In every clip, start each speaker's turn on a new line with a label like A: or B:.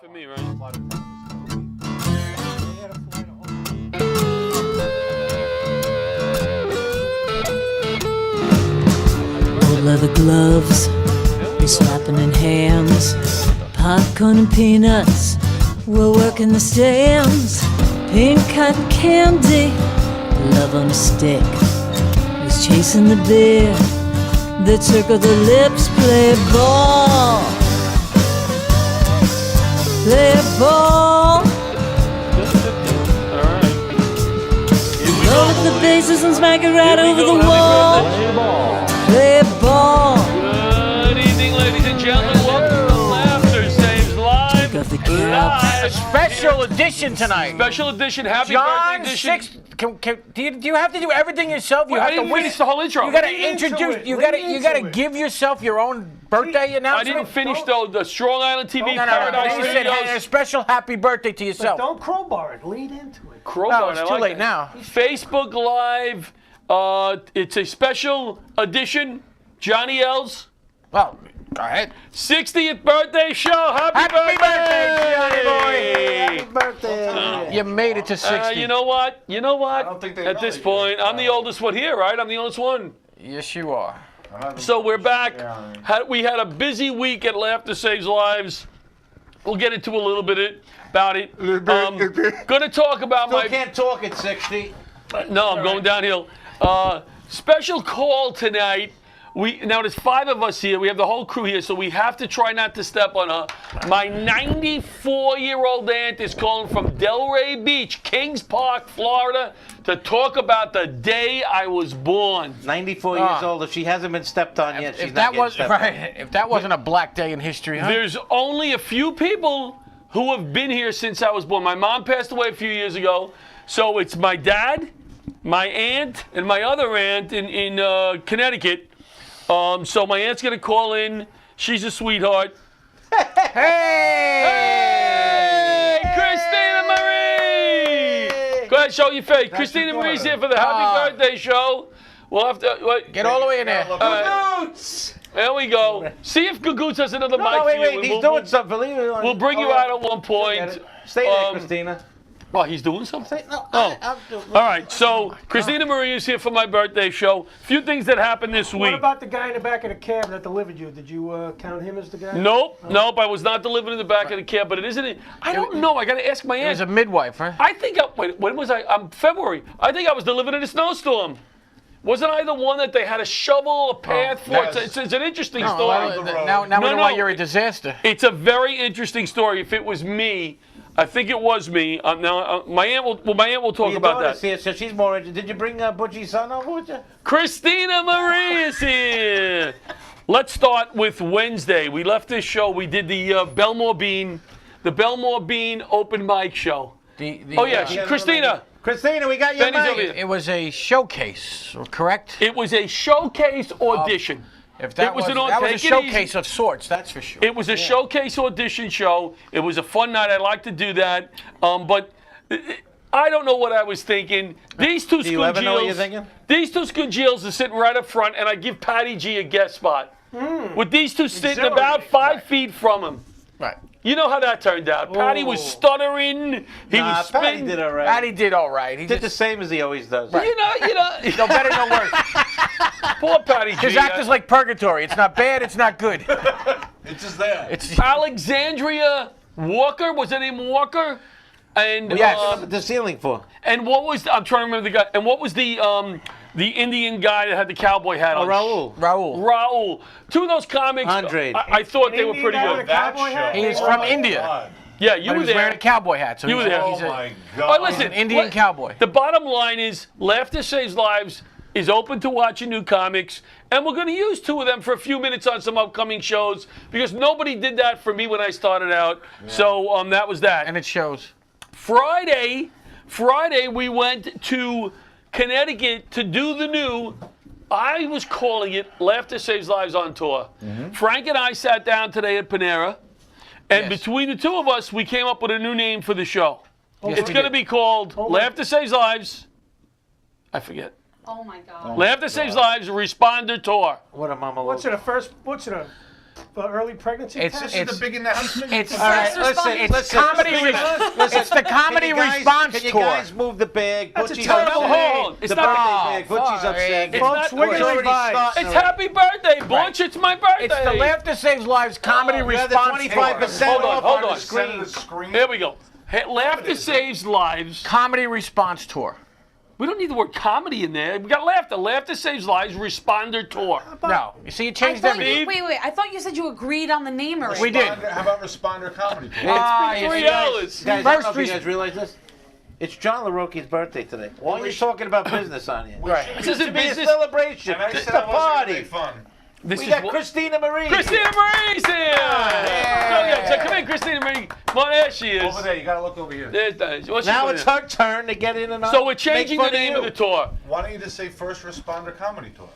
A: For me, right?
B: Old leather gloves, we slapping in hands. Popcorn and peanuts, we're working the stands. Pink cotton candy, love on a stick. Was chasing the beer that circled the lips. Play ball, play ball.
A: All right.
B: Load the bases and smack it right over the wall. Play ball.
A: Good evening, ladies and gentlemen. Welcome to Laughter Saves Lives.
B: Of the couch.
C: A special edition tonight.
A: Special edition, happy
C: John
A: birthday edition.
C: Six. Do you have to do everything yourself? You
A: Well,
C: have
A: I didn't
C: to win.
A: finish the whole intro.
C: You got to
D: Lead into
C: introduce.
D: it.
C: You
D: Lead
C: got to. You
D: into
C: got to
D: it.
C: give yourself your own birthday
A: I
C: announcement.
A: didn't finish though. The Strong Island TV
C: No, no, no.
A: Paradise
C: You said a
A: Studios.
C: special happy birthday to
D: But
C: yourself.
D: don't crowbar it. Lead into it.
A: Crowbar,
C: No, it's
A: I
C: too
A: like
C: late
A: that.
C: now.
A: Facebook Live. It's a special edition. Johnny L's
C: Well, go ahead.
A: 60th birthday show. Happy birthday,
C: Johnny boy.
D: Happy birthday.
C: You made it to 60.
A: You know what? You know what?
E: don't think they
A: At
E: know
A: this
E: it
A: point,
E: yet.
A: I'm the oldest one here, right? I'm the oldest one.
C: Yes, you are.
A: So we're back. We had a busy week at Laughter Saves Lives. We'll get into a little bit about it. Going to talk about
C: Still
A: my.
C: can't talk at 60.
A: No, I'm going downhill. Special call tonight. Now there's 5 of us here. We have the whole crew here, so we have to try not to step on her. My 94-year-old aunt is calling from Delray Beach, Kings Park, Florida, to talk about the day I was born.
F: 94 years old. If she hasn't been stepped on yet, she's
C: If
F: not
C: that
F: getting
C: was
F: stepped on.
C: right, if that wasn't a black day in history, huh?
A: There's only a few people who have been here since I was born. My mom passed away a few years ago, so it's my dad, my aunt, and my other aunt in Connecticut. So my aunt's gonna call in. She's a sweetheart. Hey, Christina Marie! Go ahead, show your face. Christina Marie's here for the happy birthday show. We'll have to wait.
C: Get all the way in there.
A: There we go. See if Gagoots has another mic
F: No,
A: for
F: wait,
A: you.
F: wait.
A: and
F: He's
A: we'll-
F: doing something. Leave it alone.
A: We'll bring you out at one point.
F: Stay there, Christina.
A: Oh, he's doing something?
F: No,
A: Oh.
F: I'm doing.
A: All right, so Christina Marie is here for my birthday show. A few things that happened this
D: What
A: week.
D: about the guy in the back of the cab that delivered you? Did you count him as the guy?
A: Nope, I was not delivered in the back of the cab, but it isn't it. I don't know. I got to ask my
C: It was a
A: aunt.
C: midwife, huh?
A: I think, wait, when was I? February. I think I was delivered in a snowstorm. Wasn't I the one that they had to shovel a path for?
E: yes.
A: It's an interesting
C: No,
A: story.
C: now we know
A: No,
C: why
A: no.
C: you're a disaster.
A: It's a very interesting story. If it was me, I think it was me. Now, my aunt will talk
F: Your
A: about
F: daughter's
A: that.
F: here, so she's more interested. Did you bring Butchie's son over with you?
A: Christina Marie is here. Let's start with Wednesday. We left this show. We did the Belmore Bean open mic show. Oh yeah, Christina.
F: Christina, we got your
A: Benny's over
F: mic.
A: here.
C: It was a showcase, correct?
A: It was a showcase audition.
C: If that
A: it was
C: was,
A: an
C: that was a
A: take it
C: showcase of sorts, that's for sure.
A: It was a showcase audition show. It was a fun night. I like to do that. But I don't know what I was thinking. These two
F: Do you ever know what you're
A: Scoogils,
F: thinking?
A: these two Scoogils are sitting right up front, and I give Patty G a guest spot. With these two sitting about 5 feet from him.
C: Right.
A: You know how that turned out. Patty was stuttering. He
F: Nah,
A: was
F: Patty
A: spitting.
F: did all right.
C: Patty did all right. He
F: Did the
C: just,
F: same as he always does.
A: You know.
C: no better, no worse.
A: Poor Patty G.
C: His act is like purgatory. It's not bad, it's not good.
E: It's just there.
C: It's
A: Alexandria Walker. Was her name Walker? And
C: Yes.
F: The ceiling for?
A: and what was I'm trying to remember the guy. And what was the Indian guy that had the cowboy hat on?
F: Raul.
A: Raul. Two of those comics.
F: Andre.
A: I thought they were
D: Indian
A: pretty
D: guy
A: good.
D: with a cowboy hat?
C: He is
D: Oh
C: from
D: my
C: India.
E: God.
A: Yeah, you
C: but he
A: were
C: was wearing
A: there.
C: a cowboy hat. So
A: You
C: he's,
A: were there.
E: Oh
C: he's a,
E: my
A: All
E: God.
A: right, listen,
C: an Indian
A: what-
C: cowboy.
A: The bottom line is, Laughter Saves Lives is open to watching new comics, and we're going to use 2 of them for a few minutes on some upcoming shows because nobody did that for me when I started out. So that was that.
C: and it shows.
A: Friday, we went to Connecticut to do the new. I was calling it Laughter Saves Lives on Tour. Frank and I sat down today at Panera, and
C: Yes.
A: between the 2 of us, we came up with a new name for the show.
C: Yes,
A: It's
C: we
A: going to
C: did.
A: be called Laughter Saves Lives. I forget.
G: Oh my God.
A: Laughter Saves Lives Responder Tour.
F: What a mama.
D: What's it a first? What's it a for early pregnancy
C: It's-
D: test?
C: it's-
E: The big announcement.
C: It's
G: All right,
F: listen,
C: it's
F: listen.
C: comedy. It's the comedy
F: Can you guys-
C: response
F: Can you
C: tour.
F: guys move the bag?
D: That's a
F: Butchie's
D: terrible
F: upset.
A: hold. It's
F: the
A: not-
F: birthday bag. Butchie's
C: fuck.
F: upset.
A: It's
D: Folks,
A: not-
D: we're
F: It's
D: gonna
F: already
D: revise.
F: starting
A: It's
F: already.
A: happy birthday, Butch. It's my birthday.
C: It's the Laughter Saves Lives comedy
F: You have the
C: response
F: 25%
A: Hold on,
F: off
A: hold
F: on
A: on.
F: the screen.
E: Center the screen.
A: Here we go. Hey, Laughter Saves Lives.
C: comedy response tour.
A: We don't need the word comedy in there. We got laughter. Laughter Saves Lives Responder Tour.
C: No, you see, you
G: I
C: changed
G: thought
C: everything.
G: you, wait. I thought you said you agreed on the name already.
C: We did.
E: How about Responder Comedy Tour?
C: Ah,
A: It's
C: you
A: been
C: see,
A: 3 hours.
F: Guys, I don't know if
C: First
F: you guys realize this. It's John LaRocchi's birthday today. Why are you talking about business on here?
C: Right.
A: This is a
F: It should be a
A: business.
F: celebration.
E: And I
F: It's
E: said
F: a
E: I wasn't gonna
F: party.
E: make fun.
A: This
F: We
A: is
F: got
A: what-
F: Christina Marie.
A: Christina Marie's here. So come in, Christina Marie. Well, there she is.
E: Over there, you gotta look over here.
A: What's she
F: Now
A: doing
F: it's
A: there?
F: her turn to get in and out.
A: So we're changing the
F: Make fun
A: name of
F: you.
A: the tour.
E: Why don't you just say First Responder Comedy Tour?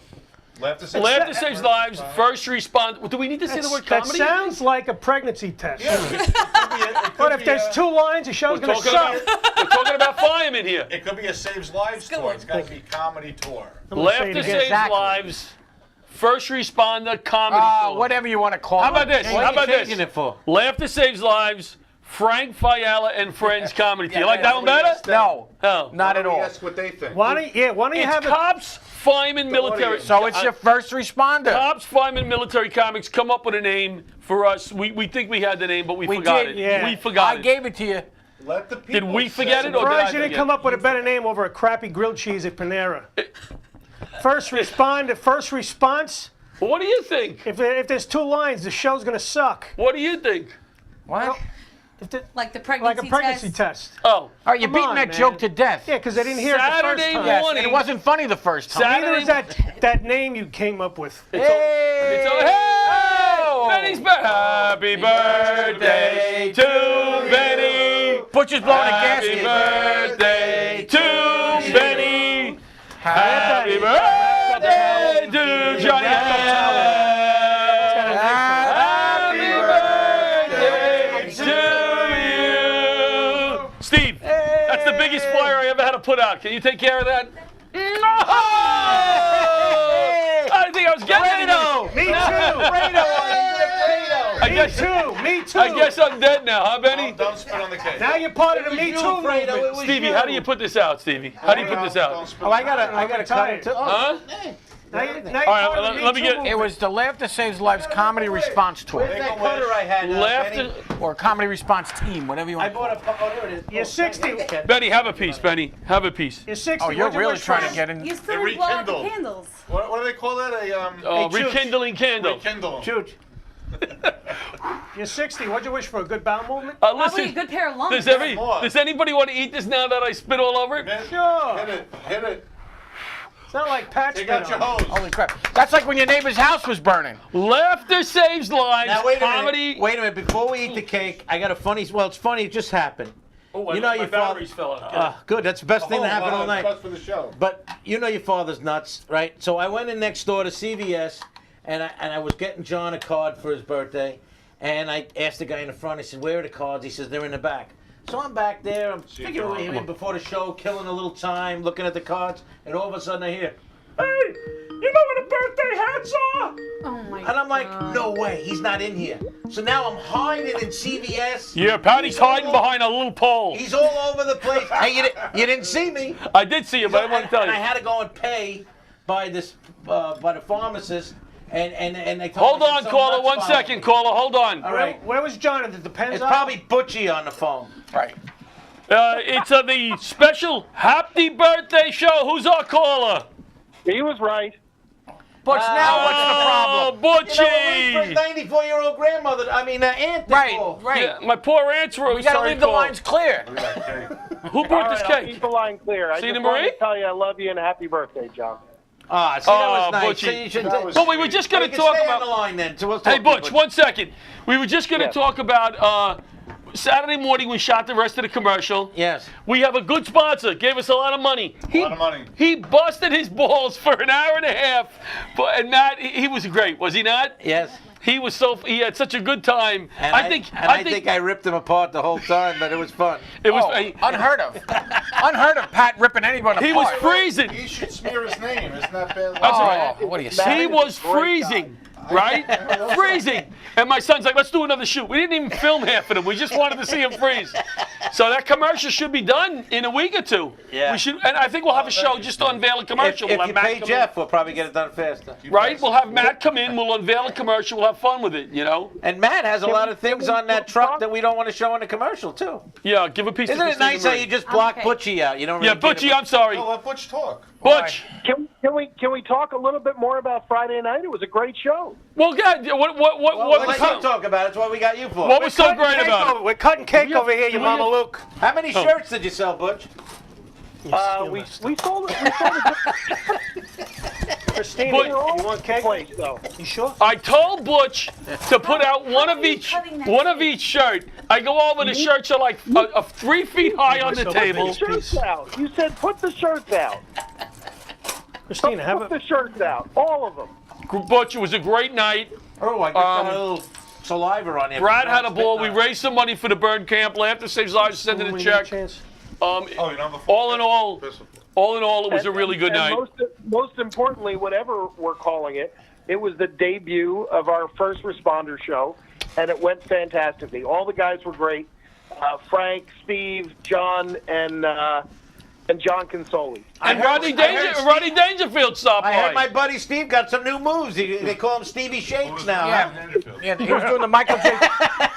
E: Laughter Saves
A: Laughter Saves Lives, First Respond. Do we need to say the word
D: That
A: comedy?
D: sounds like a pregnancy test.
E: Yeah, it could
D: But
E: be
D: if there's 2 lines, the show's
A: We're
D: going to
A: talking,
D: suck.
A: about, we're talking about firemen here.
E: It could be a Saves Lives tour. It's gotta be Comedy Tour.
D: I'm gonna say it
A: Laughter
D: again.
A: Saves
C: Exactly.
A: Lives, First Responder Comedy Tour.
C: Whatever you want to call it.
A: How about this?
F: What
A: How
F: are you
A: about this?
F: changing it for?
A: Laughter Saves Lives, Frank Fiala and Friends Comedy Tour. You like that one better?
C: No,
A: No.
C: not at all.
E: That's what they think.
D: Why don't you
A: It's
D: have it?
A: cops, firemen, military.
C: So it's your first responder.
A: Cops, firemen, military comics come up with a name for us. We think we had the name, but we forgot
C: did,
A: it.
D: yeah.
A: We forgot
C: I
A: it.
C: gave it to you.
E: Let the people
A: Did we forget
E: say-
A: it or did I
D: Surprised you didn't
A: forget?
D: come up with a better name over a crappy grilled cheese at Panera. First responder, first response.
A: What do you think?
D: If there's 2 lines, the show's going to suck.
A: What do you think?
C: What?
D: If the-
G: Like the pregnancy
D: like a pregnancy test.
A: Oh,
C: All right, you're
D: Come
C: beating
D: on,
C: that
D: man.
C: joke to death.
D: Yeah, because they didn't hear it the
A: Saturday
D: first time.
C: Yes,
A: morning.
C: and it wasn't funny the first time.
A: Saturday-
D: Neither is that name you came up with.
A: It's hey! Benny's happy birthday to Benny.
C: Butcher's blowing a
A: Happy
C: gasket.
A: birthday to Benny. Happy birthday to Johnny. Happy birthday to you. Steve, that's the biggest flyer I ever had to put out. Can you take care of that? I didn't think I was getting it.
D: Me too. Me too.
A: I guess I'm dead now, huh, Benny?
E: Don't spit on the cake.
D: Now you're part of the Me Too movement.
A: Stevie, how do you put this out, Stevie? How do you put this
E: Don't
A: out?
E: spit
F: Oh,
E: on
F: I gotta cut it too.
A: Huh?
D: Now you're
A: All right,
D: part of the
A: let me
D: Me
A: get-
D: Too
C: It
D: movement.
C: was the Laughter Saves Lives comedy response tour.
F: Where's that cutter I had?
A: Laughter.
F: Benny?
C: Or comedy response team, whatever you
F: I
C: want.
F: bought a. Oh, here it is.
D: You're 60.
A: Benny, have a piece, Benny. Have a piece.
D: You're 60.
C: Oh, you're
D: What'd you
C: really
D: wish
C: trying
D: for?
C: to get in.
G: You still
E: It
G: didn't blow out the
E: rekindled.
G: candles.
E: What do they call that?
A: Oh,
F: Chooch.
A: rekindling candle.
E: Rekindle.
F: Shoot.
D: You're 60. What'd you wish for? A good bowel movement?
G: Probably a
A: Listen,
G: good pair of lungs.
A: does anybody want to eat this now that I spit all over it?
D: Sure.
E: Hit it. Hit it.
D: It's not like Pat's
E: Take out your hose.
C: Holy crap. That's like when your neighbor's house was burning.
A: Laughter saves lives.
F: Now wait a
A: Comedy.
F: minute. Wait a minute. Before we eat the cake, I got a funny. Well, it's funny. It just happened.
A: Oh,
F: You know
A: my
F: your father-
A: batteries fell out.
F: Good. That's the best thing that happened all night.
E: That's for the show.
F: But you know your father's nuts, right? So I went in next door to CVS, and I was getting John a card for his birthday, and I asked the guy in the front. I said, "Where are the cards?" He says, "They're in the back." So I'm back there. I'm figuring him in before the show, killing a little time, looking at the cards, and all of a sudden I hear, "Hey, you know where the birthday hats are?"
G: Oh my
F: And I'm like, "No way, he's not in here." So now I'm hiding in CVS.
A: Yeah, Patty's
F: He's all
A: hiding
F: over-
A: behind a little pole.
F: He's all over the place. Hey, you didn't see me.
A: I did see you, but I want to tell
F: And I
A: you.
F: had to go and pay by this by the pharmacist, and they told
A: Hold
F: me
A: on,
F: some
A: caller.
F: nuts
A: 1
F: followed
A: second,
F: me.
A: caller. Hold on.
F: All right.
D: Where was John? It depends
F: It's
D: on.
F: probably Butchie on the phone.
C: Right.
A: It's the special Happy Birthday show. Who's our caller?
H: He was right.
C: Butch, now what's the problem?
A: Oh,
F: You know, wait for his
A: Butchie.
F: 94-year-old grandmother. I mean, aunt. to
C: Right,
F: call.
C: right.
A: Yeah, my poor aunt's room.
C: We gotta
A: sorry,
C: leave the
A: caller.
C: lines clear.
A: Who brought
H: All
A: this
H: right, I'll
A: cake?
H: keep the line clear. I
A: Sina
H: just wanted
A: Marie?
H: to tell you I love you and happy birthday, John.
F: Ah, see, that was
A: Oh,
F: nice.
A: Butchie.
F: See, you should
E: That was
A: But we were just going
F: you
A: to
F: can
A: talk
F: stay
A: about.
F: on the line then. So we'll
A: Hey,
F: talk to
A: Butch, 1 second. We were just going to
H: Yes.
A: talk about Saturday morning. We shot the rest of the commercial.
F: Yes.
A: We have a good sponsor. Gave us a lot of money.
E: A lot of money.
A: He busted his balls for an hour and a half. And Matt, he was great, was he not?
F: Yes.
A: He was he had such a good time.
F: And
A: I think
F: I ripped him apart the whole time, but it was fun.
A: it was.
C: Oh, unheard of. Unheard of Pat ripping anyone apart.
A: he was freezing.
E: He should smear his name. Isn't that bad?
A: That's right.
C: Oh, what are you
A: He
C: saying?
A: was freezing, right? freezing. And my son's like, let's do another shoot. We didn't even film half of them. We just wanted to see him freeze. So that commercial should be done in a week or two.
F: Yeah.
A: We should, and I think we'll have a show just to unveil a commercial.
F: If
A: We'll
F: you
A: have Matt
F: pay
A: come
F: Jeff, we'll probably get it done faster.
A: in, right? We'll have Matt come in. We'll unveil a commercial. We'll have fun with it, you know?
F: And Matt has a lot of things on that truck that we don't want to show in the commercial, too.
A: Yeah, give a piece to
F: Isn't it
A: Christina
F: nice how
A: Marie.
F: you just block
G: Okay.
F: Butchie out? You don't
A: Yeah,
F: really care
A: Butchie,
F: about-
A: I'm sorry.
E: No, let Butch talk.
A: Butch.
H: Can we talk a little bit more about Friday night? It was a great show.
A: Well, God, what
F: Let
A: was
F: him talk about it. That's what we got you for.
A: what was so great about it?
D: We're cutting cake
A: We have-
D: over here, you
A: we have-
D: Mama Luke.
F: How many shirts did you sell, Butch?
H: We sold it. We sold it.
D: Christina,
A: But-
D: you want cake?
H: Place, though.
D: You sure?
A: I told Butch to put out one of each shirt. I go over, the shirts are like 3 feet high on the
D: myself a
A: table.
D: piece.
H: Shirts out. You said put the shirts out.
D: Christina, have
H: Put
D: a...
H: the shirts out. All of them.
A: Butch, it was a great night.
F: Oh, I just got a little saliva on here.
A: Brad had a ball. We raised some money for the burn camp. Laughter Saves Lives sent in a
D: When you get
A: check.
D: chance.
E: Oh, you know the
A: All in all, it was a really good
H: And
A: night.
H: Most importantly, whatever we're calling it, it was the debut of our first responder show, and it went fantastically. All the guys were great. Frank, Steve, John, and John Consoli.
A: And Rodney Dangerfield stopped
F: I heard my
A: by.
F: buddy Steve got some new moves. They call him Stevie Shakes now.
C: Yeah, he was doing the Michael J.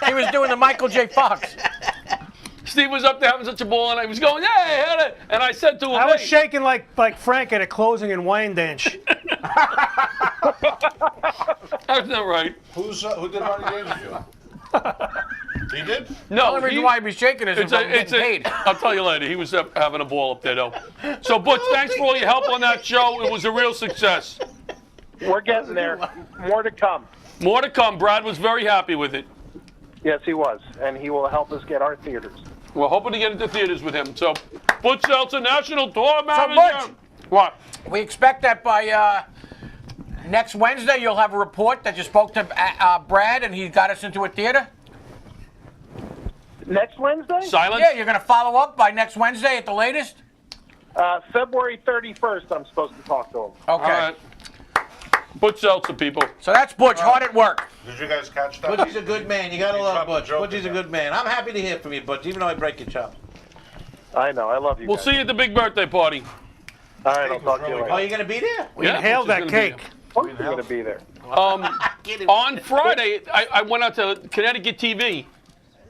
C: He was doing the Michael J. Fox.
A: Steve was up there having such a ball, and I was going, yeah, and I said to him,
D: I was
A: hey,
D: shaking like Frank at a closing in Wyandanch.
A: that's not right.
E: Who did Rodney Dangerfield? He did?
A: No,
C: The only reason why he was shaking is if I'm getting paid.
A: I'll tell you later. He was having a ball up there, though. So, Butch, thanks for all your help on that show. It was a real success.
H: We're getting there. More to come.
A: More to come. Brad was very happy with it.
H: Yes, he was, and he will help us get our theaters.
A: We're hoping to get into theaters with him. So, Butch Seltzer, National Tour Manager.
C: Butch.
A: What?
C: We expect that by next Wednesday you'll have a report that you spoke to Brad and he got us into a theater.
H: Next Wednesday?
A: Silence?
C: Yeah, you're going to follow up by next Wednesday at the latest?
H: February 31st, I'm supposed to talk to him.
C: Okay.
A: All right. Butch Seltzer, people.
C: So that's Butch, hard at work.
E: Did you guys catch that?
F: Butchie's a good man. You gotta
E: He
F: love
E: dropped a
F: Butch.
E: joke
F: Butchie's a
E: in
F: good man. I'm happy to hear from you, Butch, even though I break your chops.
H: I know. I love you
A: We'll
H: guys.
A: see you at the big birthday party.
H: All right, I'll talk to you
E: really
H: later.
F: Oh, you're gonna be there?
D: We
A: Yeah,
D: inhaled
A: Butch
D: that
A: is gonna be
D: cake.
H: Of course you're going to be there.
A: On Friday, I went out to Connecticut TV.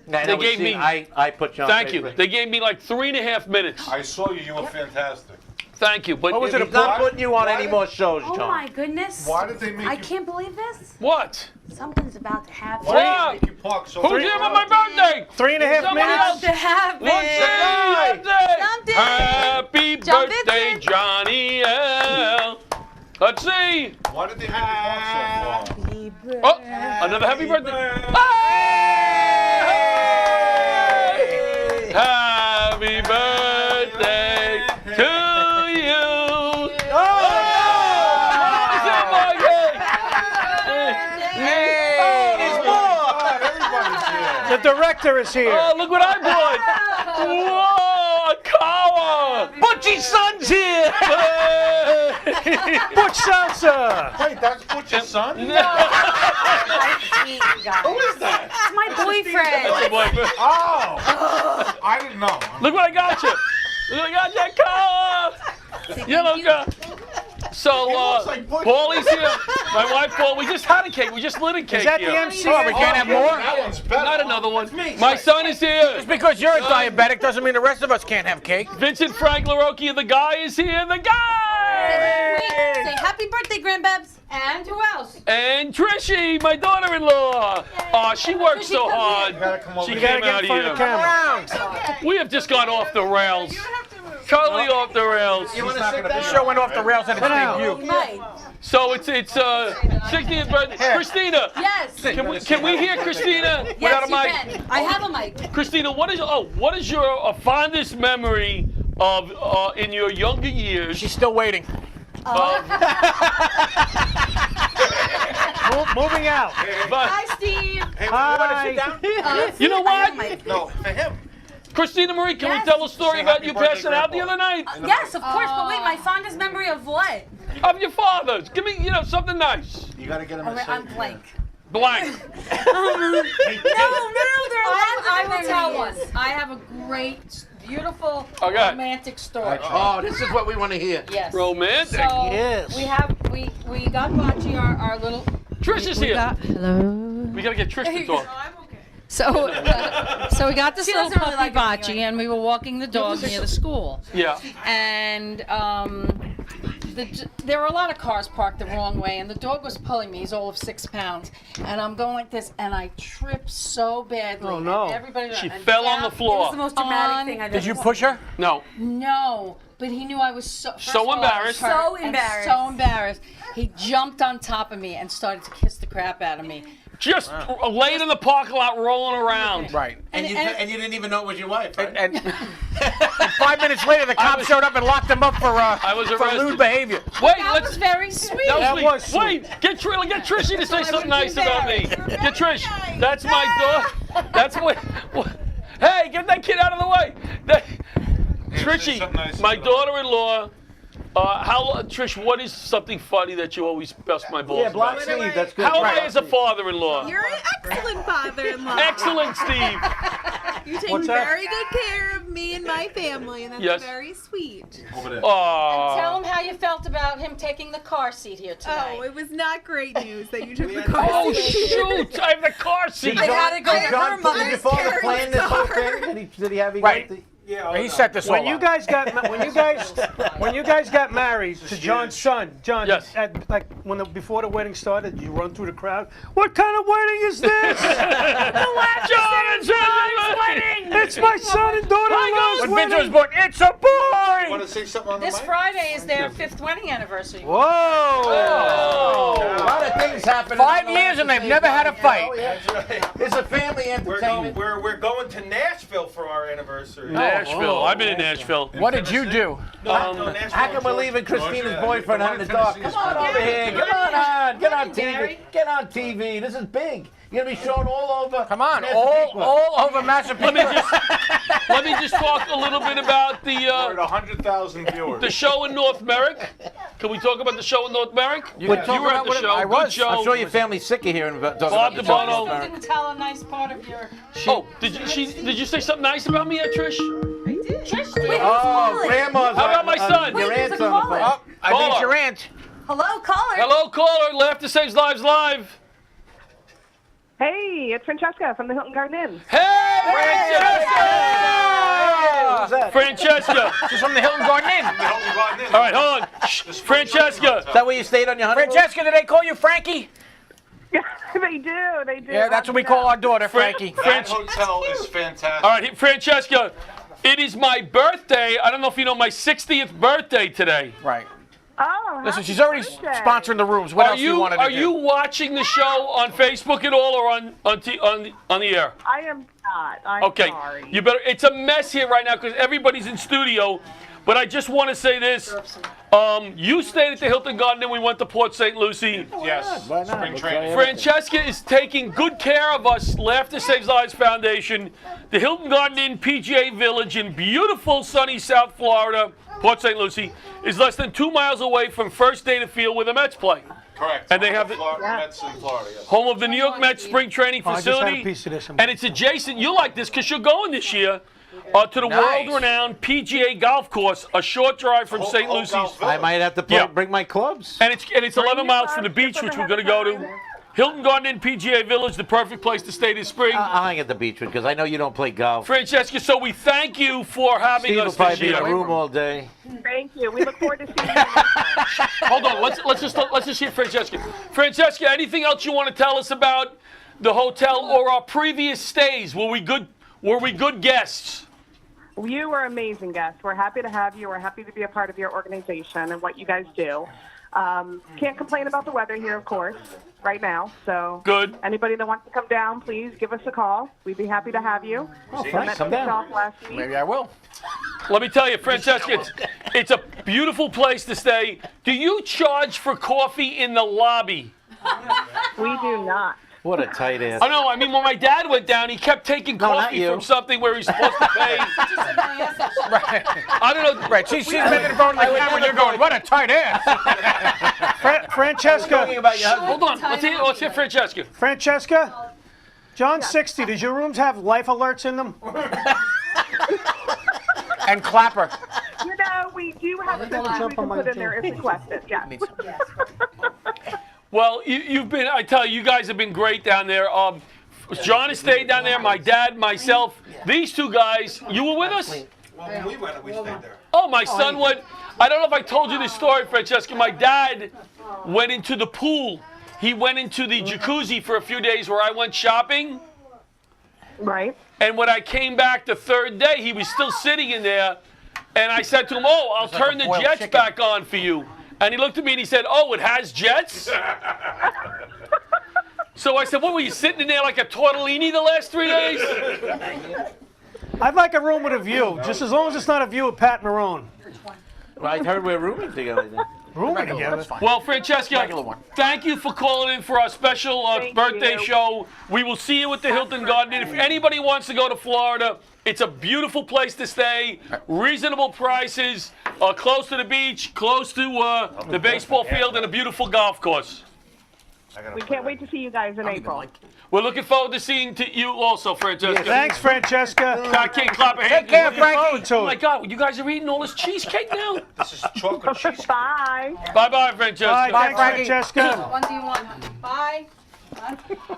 F: They
A: gave me-
F: I put you on
A: Thank you.
F: Facebook.
A: They gave me like 3.5 minutes.
E: I saw you. You were fantastic.
A: Thank you. But
D: What was it
F: He's not
E: Why-
F: putting you on
E: why
F: any
E: did-
F: more shows,
G: Oh
F: John.
G: my goodness.
E: Why did they make
G: I
E: you?
G: can't believe this.
A: What?
G: Something's about to happen.
E: Why
A: What?
E: did they make you park so
A: Who's here on my birthday?
D: 3.5
A: Somebody
D: minutes.
A: else.
G: To happen.
A: Let's say
G: Something.
A: happy
G: Jump
A: birthday,
G: into.
A: Johnny L. Let's see.
E: Why did they make you park so far?
G: Happy birthday.
A: Oh, another happy birthday. Hey! Happy birthday to you. Oh!
E: Everybody's here.
D: The director is here.
A: Oh, look what I brought. Whoa, a kawa.
F: Butchie's son's here!
D: Butch Salsa.
E: Wait, that's Butch's son?
G: Who is
E: that?
G: It's my boyfriend.
E: Oh! I didn't know.
A: Look what I got you. Look what I got you, kawa. Yellow guy. So,
E: looks like Butch.
A: Paulie's here. My wife, Paul, we just had a cake. We just lit a cake
D: Is that
A: here.
D: the MC?
C: Oh, we can't have more?
E: That one's better.
A: Not another one. My son is here.
C: Just because you're a diabetic doesn't mean the rest of us can't have cake.
A: Vincent Frank LaRocchia, the guy is here. The guy!
G: Wait, say happy birthday, Grandbabs. And who else?
A: And Trishy, my daughter-in-law. Oh, she worked so hard.
E: You gotta come over
A: She
E: here.
A: came
D: Gotta
A: out
D: get in front of the
A: here.
D: camera.
A: We have just gone off the rails. Totally off the rails.
F: You wanna sit
C: The
F: down?
C: show went off the rails at its
D: down.
C: debut.
G: Right.
A: So it's 60th birthday. Christina,
G: Yes.
A: can we hear Christina
G: Yes,
A: without a
G: you
A: mic?
G: can. I have a mic.
A: Christina, what is your fondest memory of in your younger years?
C: She's still waiting.
D: Moving out.
A: But
G: Hi, Steve.
D: Hi.
A: you know
G: I have a
A: what?
G: mic.
E: No, for him.
A: Christina Marie, can we
G: Yes.
A: tell a story
E: Say
A: about
E: happy
A: you
E: birthday,
A: passing out the
E: Grandpa.
A: other night?
G: Yes, of course. But wait, my fondest memory of what?
A: Of your father's. Give me, something nice.
E: You gotta get him
G: Oh,
E: a
G: wait, I'm
E: seat.
G: blank.
A: blank.
G: I will tell one. I have a great, beautiful,
A: Okay.
G: romantic story.
F: Oh, this is what we want to hear.
G: Yes.
A: Romantic.
G: So
F: Yes.
G: we got Bocce, our little.
A: Trish is
G: we
A: here.
G: got, hello.
A: We gotta get Trish to talk.
G: So we got this little doesn't really puppy like it Bocce, and we were walking the dog near the school.
A: Yeah.
G: And there were a lot of cars parked the wrong way, and the dog was pulling me. He's all of 6 pounds, and I'm going like this, and I tripped so badly.
D: Oh, no.
G: And everybody
A: She
G: and
A: fell on
G: down-
A: the floor.
G: It was the most dramatic thing I've ever
C: Did you
G: seen.
C: push her?
A: No.
G: No, but he knew I was so first
A: So
G: of all, I was
A: embarrassed.
G: hurt
I: So
G: and
I: embarrassed.
G: So embarrassed. He jumped on top of me and started to kiss the crap out of me.
A: Just laid in the parking lot rolling around.
C: Right.
F: And you didn't even know it was your wife, right?
C: And 5 minutes later, the cops showed up and locked him up for
A: was
C: for
A: arrested.
C: lewd behavior.
A: Wait,
G: That was very sweet.
A: That
D: That
A: was,
D: was
A: sweet. Wait, get Trishy to say something nice about me. Get Trish. That's my dog. That's what. Hey, get that kid out of the way. Trishy,
E: something nice
A: my
E: about-
A: daughter-in-law. Trish, what is something funny that you always bust my balls
F: Yeah, Black
A: about?
F: Steve, that's good.
A: How am I
F: Right.
A: as a father-in-law?
I: You're an excellent father-in-law.
A: Excellent, Steve.
I: You take
D: What's that?
I: very good care of me and my family, and that's
A: Yes.
I: very sweet.
E: Over there.
G: Tell him how you felt about him taking the car seat here tonight.
I: Oh, it was not great news that you took the car
A: Oh,
I: seat.
A: shoot! I have the car seat.
G: I had to go to her
F: John, did your
I: mother's
F: father plan this whole
I: carrying
F: thing? Did he have you
C: Right.
F: get the-
C: He set this all
D: When you
C: up.
D: guys got when you guys got married to John's son, John,
A: Yes.
D: before the wedding started, did you run through the crowd? What kind of wedding is this?
A: John and Jen's wedding.
D: It's my son and daughter-in-law's
C: When Vince was
D: wedding.
C: born, it's a boy!
E: Want to say something on the
G: This
E: mic?
G: Friday is their 5th wedding anniversary.
D: Whoa!
F: A lot of things happening.
C: 5 years and they've never had a fight.
F: It's a family
E: We're going,
F: entertainment.
E: we're going to Nashville for our anniversary.
A: Nashville. I've been in Nashville.
C: What did you do?
F: How come we're leaving Christina's boyfriend out in the dark? Come on over here. Come on. Get on TV.
G: Gary.
F: Get on TV. This is big. You're going to be shown all over.
C: Come on,
F: Massapequa.
C: all over Massapequa.
A: Let me just talk a little bit about
E: We're at 100,000 viewers.
A: the show in North Merrick. Can we talk about the show in North Merrick?
C: You
A: were
C: can talk
A: at
C: about
A: the
C: whatever-
A: show.
C: I
A: Good
C: was.
A: show.
F: I'm sure your family's sick of hearing about talking
A: Bob
F: about
A: DeBono.
F: your
G: You
F: North America.
G: didn't tell a nice part of your.
A: Oh, did you say something nice about me, Trish?
G: Trish,
F: Oh, grandma's
A: How about my son?
F: Your
G: Wait,
F: aunt's
G: there's a
F: on the
G: caller.
F: phone.
C: Oh, I think it's
A: Caller.
C: your aunt.
I: Hello, caller.
A: Hello, caller. Laughter Saves Lives Live.
J: Hey, it's Francesca from the Hilton Garden Inn.
A: Hey,
F: Who's that?
A: Francesca.
C: She's from the Hilton Garden Inn.
A: All right, hold on. Shh, Francesca.
F: Is that where you stayed on your honeymoon?
C: Francesca, do they call you Frankie?
J: They do.
C: Yeah, that's what we call our daughter, Frankie.
E: That hotel is fantastic.
A: All right, Francesca. It is my birthday. I don't know if you know my 60th birthday today.
C: Right.
J: Oh,
C: Listen,
J: happy
C: she's already
J: birthday.
C: sponsoring the rooms. What else do you want to do?
A: Are you watching the show on Facebook at all, or on the air?
J: I am not. I'm
A: Okay,
J: sorry.
A: you better. It's a mess here right now because everybody's in studio. But I just want to say this: you stayed at the Hilton Garden, and we went to Port St. Lucie.
E: Yes.
F: Why not?
E: Spring
F: We'll
E: training.
F: try
A: Francesca is taking good care of us. Laughter Saves Lives Foundation, the Hilton Garden Inn PGA Village in beautiful sunny South Florida, Port St. Lucie, is less than 2 miles away from First Data Field where the Mets play.
E: Correct.
A: And they have the-
E: Mets in Florida. Yes.
A: Home of the New York Mets spring training
D: I just had a
A: facility.
D: piece of this.
A: And it's adjacent. You like this because you're going this year to the
C: Nice.
A: world-renowned PGA golf course, a short drive from St.
E: Whole
A: Lucie's.
E: golf
F: I might have to
A: Yeah.
F: bring my clubs.
A: And it's 11
J: your
A: miles from the
J: clubs,
A: beach,
J: you're
A: which
J: gonna
A: we're going to
J: have
A: go
J: a
A: to.
J: time.
A: Hilton Garden Inn PGA Village, the perfect place to stay this spring.
F: I'll hang at the beach because I know you don't play golf.
A: Francesca, so we thank you for having
F: Steve will
A: us
F: probably
A: this
F: be in the
A: year.
F: room all day.
J: Thank you. We look forward to seeing you next time.
A: Hold on, let's just hear Francesca. Francesca, anything else you want to tell us about the hotel or our previous stays? Were we good guests?
J: You were amazing guests. We're happy to have you. We're happy to be a part of your organization and what you guys do. Can't complain about the weather here, of course, right now. So
A: Good.
J: anybody that wants to come down, please give us a call. We'd be happy to have you.
F: Oh,
J: We
F: Frank,
J: met
F: come down.
J: yourself last week.
C: Maybe I will.
A: Let me tell you, Francesca, it's a beautiful place to stay. Do you charge for coffee in the lobby?
J: We do not.
F: What a tight ass.
A: I know. I mean, when my dad went down, he kept taking
F: No, not
A: coffee
F: you.
A: from something where he's supposed to pay. I don't know.
C: Right, she's bending the phone like that when you're going, what a tight ass.
D: Francesca.
F: Talking about your husband.
A: Hold on. Let's hear Francesca.
D: Francesca. John 60. Does your rooms have life alerts in them?
C: And Clapper.
J: You know, we do have a system we can put in there if requested. Yes.
A: Well, you've been. I tell you, you guys have been great down there. John has stayed down there. My dad, myself, these two guys. You were with us.
E: Well, when we went, we stayed there.
A: Oh, my son went. I don't know if I told you this story, Francesca. My dad went into the pool. He went into the jacuzzi for a few days where I went shopping.
J: Right.
A: And when I came back the third day, he was still sitting in there. And I said to him, "Oh, I'll turn the
C: boiled
A: jets
C: chicken.
A: back on for you." And he looked at me and he said, "Oh, it has jets?" So I said, "What, were you sitting in there like a tortellini the last 3 days?"
D: I'd like a room with a view, just as long as it's not a view of Pat Marone.
F: Well, I heard we're rooming together. Then.
D: Rooming together.
C: That's fine.
A: Well, Francesca,
C: Regular one.
A: thank you for calling in for our special
J: Thank
A: birthday
J: you.
A: show. We will see you at the Hilton Garden Inn. If anybody wants to go to Florida, it's a beautiful place to stay, reasonable prices, close to the beach, close to the baseball field, and a beautiful golf course.
J: We can't wait to see you guys in April.
A: We're looking forward to seeing you also, Francesca.
D: Thanks, Francesca.
A: I can't clap a hand.
C: Take care,
D: Looking forward
C: Frankie.
D: to
A: Oh my
D: it.
A: God, you guys are eating all this cheesecake now?
E: This is chocolate cheese.
J: Bye.
A: Bye-bye, Francesca.
D: All right, thanks,
C: Frankie.
D: Francesca.
G: What do you want? Bye.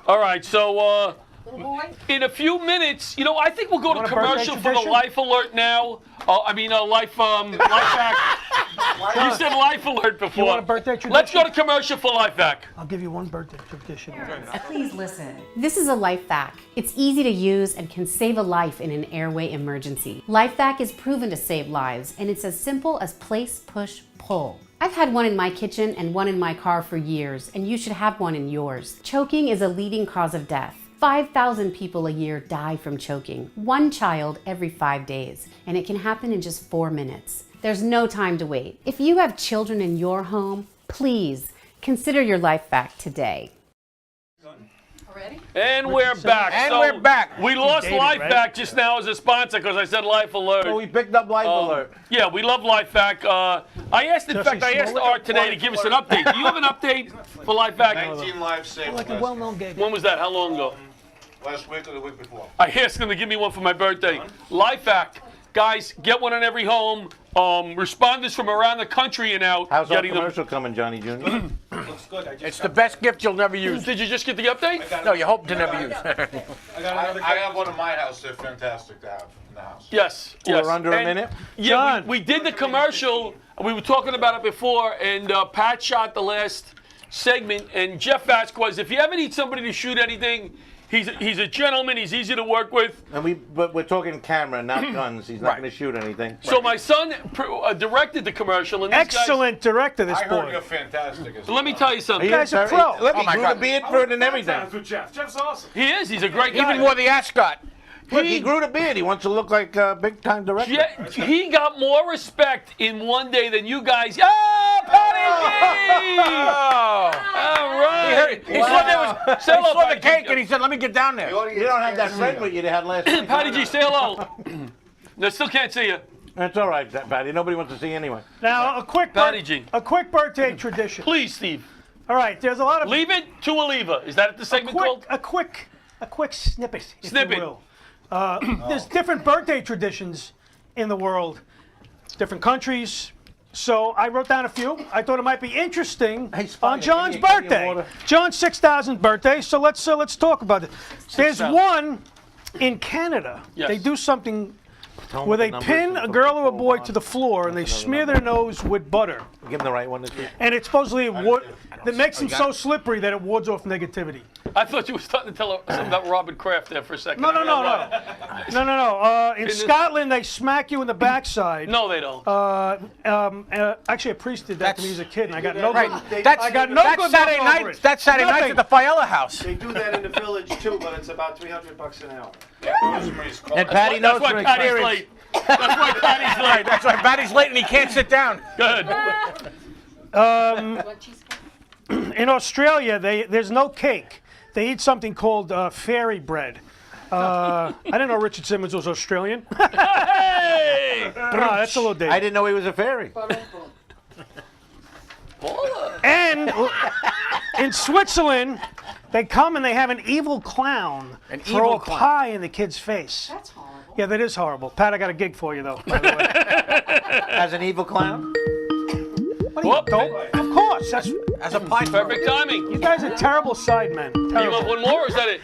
A: All right, so
G: Little boy.
A: in a few minutes, I think we'll go to
D: Want a birthday
A: commercial for the
D: tradition?
A: Life Alert now. Life Hack. You said Life Alert before.
D: want a birthday tradition?
A: Let's go to commercial for Life Hack.
D: I'll give you one birthday tradition.
K: Please listen. This is a LifeVac. It's easy to use and can save a life in an airway emergency. LifeVac is proven to save lives, and it's as simple as place, push, pull. I've had one in my kitchen and one in my car for years, and you should have one in yours. Choking is a leading cause of death. 5,000 people a year die from choking, one child every 5 days, and it can happen in just 4 minutes. There's no time to wait. If you have children in your home, please consider your LifeVac today.
G: Ready?
A: And we're back.
C: And
A: So,
C: we're back.
A: We lost
D: dated,
A: Life
D: right?
A: Hack just now as a sponsor because I said Life Alert.
F: So we picked up Life Alert.
A: Yeah, we love Life Hack. I asked Art today to give us an update. Do you have an update for Life Hack?
E: 19 lives saved
D: Like a
E: last,
D: well-known gay.
A: When was that? How long ago?
E: last week or the week before.
A: I asked him to give me one for my birthday. Life Hack. Guys, get one in every home. Responders from around the country are now
F: How's our
A: getting them.
F: commercial coming, Johnny Jr.?
E: Looks good. I just
C: It's the best gift you'll never use.
A: Did you just get the update?
C: No, you hope to never use.
E: I have one in my house. They're fantastic to have in the house.
A: Yes. Yes.
F: We're under a
A: And-
F: minute?
A: Yeah,
D: John.
A: we did the commercial. We were talking about it before, and Pat shot the last segment. And Jeff Vasquez, if you ever need somebody to shoot anything, he's a gentleman. He's easy to work with.
F: But we're talking camera, not guns. He's not
C: Right.
F: going to shoot anything.
A: So my son directed the commercial, and these
D: Excellent director, this
E: I heard
D: boy.
E: you're fantastic. As
A: Guys, let me tell you something.
F: He
D: guy's
F: is
D: a
F: very-
D: pro.
F: Look,
C: Oh
F: he
C: my
F: grew
C: God.
F: the beard for it and everything.
E: with Jeff. Jeff's awesome.
A: He is. He's a great guy.
C: Even wore the ascot.
F: Look, he grew the beard. He wants to look like a big-time director.
A: He got more respect in one day than you guys. Oh, Patty G!
C: Oh.
A: All right.
C: He saw
A: Say hello,
C: the
A: Patty G.
C: cake and he said, let me get down there.
F: You don't have that friend with you that had last week.
A: Patty G, say hello. No, still can't see you.
F: That's all right, Patty. Nobody wants to see you anyway.
D: Now, a quick
A: Patty G.
D: birthday tradition.
A: Please, Steve.
D: All right, there's a lot of
A: Leave it to a lever. Is that what the segment called?
D: a quick snippet, if
A: Snippet.
D: you will. There's different birthday traditions in the world, different countries. So I wrote down a few. I thought it might be interesting
F: Hey, Spike,
D: on John's
F: give me a
D: birthday.
F: water.
D: John's 6,000th birthday. So let's talk about it. There's
A: 6,000.
D: one in Canada.
A: Yes.
D: They do something
F: Tell him
D: where
F: the
D: they
F: numbers
D: pin
F: and
D: a
F: put
D: girl
F: the
D: or a
F: phone
D: boy
F: on.
D: to the floor and they
F: Another
D: smear
F: number.
D: their nose with butter.
F: Give him the right one this week.
D: And it's supposedly that makes them so slippery that it wards off negativity.
A: I thought you were starting to tell her something about Robin Kraft there for a second.
D: No. In Scotland, they smack you in the backside.
A: No, they don't.
D: Actually, a priest did that to me as a kid, and I got no
C: Right.
D: good.
C: That's,
D: I got no
C: that's
D: good
C: Saturday
D: luck over
C: night.
D: it.
C: That's Saturday night
D: Nothing.
C: at the Fiala house.
L: They do that in the village too, but it's about $300 an hour.
E: Rosemary's Corner.
F: And Patty knows
A: That's
F: from
A: why Patty's
F: experience.
A: late. That's why Patty's late.
C: That's why Patty's late and he can't sit down.
A: Good.
D: In Australia, there's no cake. they eat something called fairy bread. I didn't know Richard Simmons was Australian.
A: Hey!
D: That's a little dated.
F: I didn't know he was a fairy.
D: And in Switzerland, they come and they have an evil clown throw
C: evil
D: a
C: clown.
D: pie in the kid's face.
G: That's horrible.
D: Yeah, that is horrible. Pat, I got a gig for you, though, by the way.
F: As an evil clown?
D: Don't, of course. That's,
C: As a pie
A: Perfect timing.
D: you guys are terrible sidemen.
A: You
D: Terrible.
A: want one more, or is that it?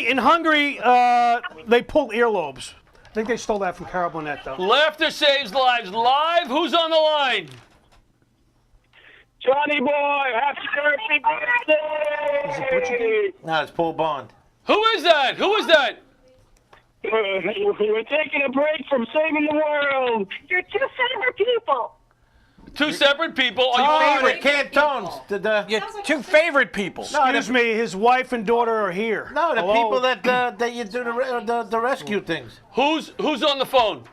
D: In Hungary, they pull earlobes. I think they stole that from Carol Burnett, though.
A: Laughter saves lives. Live. Who's on the line?
H: Johnny boy, happy birthday!
F: No, it's Paul Bond.
A: Who is that? Who is that?
H: We're taking a break from saving the world. You're two favorite people.
A: Two separate people. Are you
F: Favorite Cantones.
C: Your two favorite people.
D: Excuse me, his wife and daughter are here.
F: No, the
D: Hello?
F: people that you do the rescue things.
A: Who's on the phone?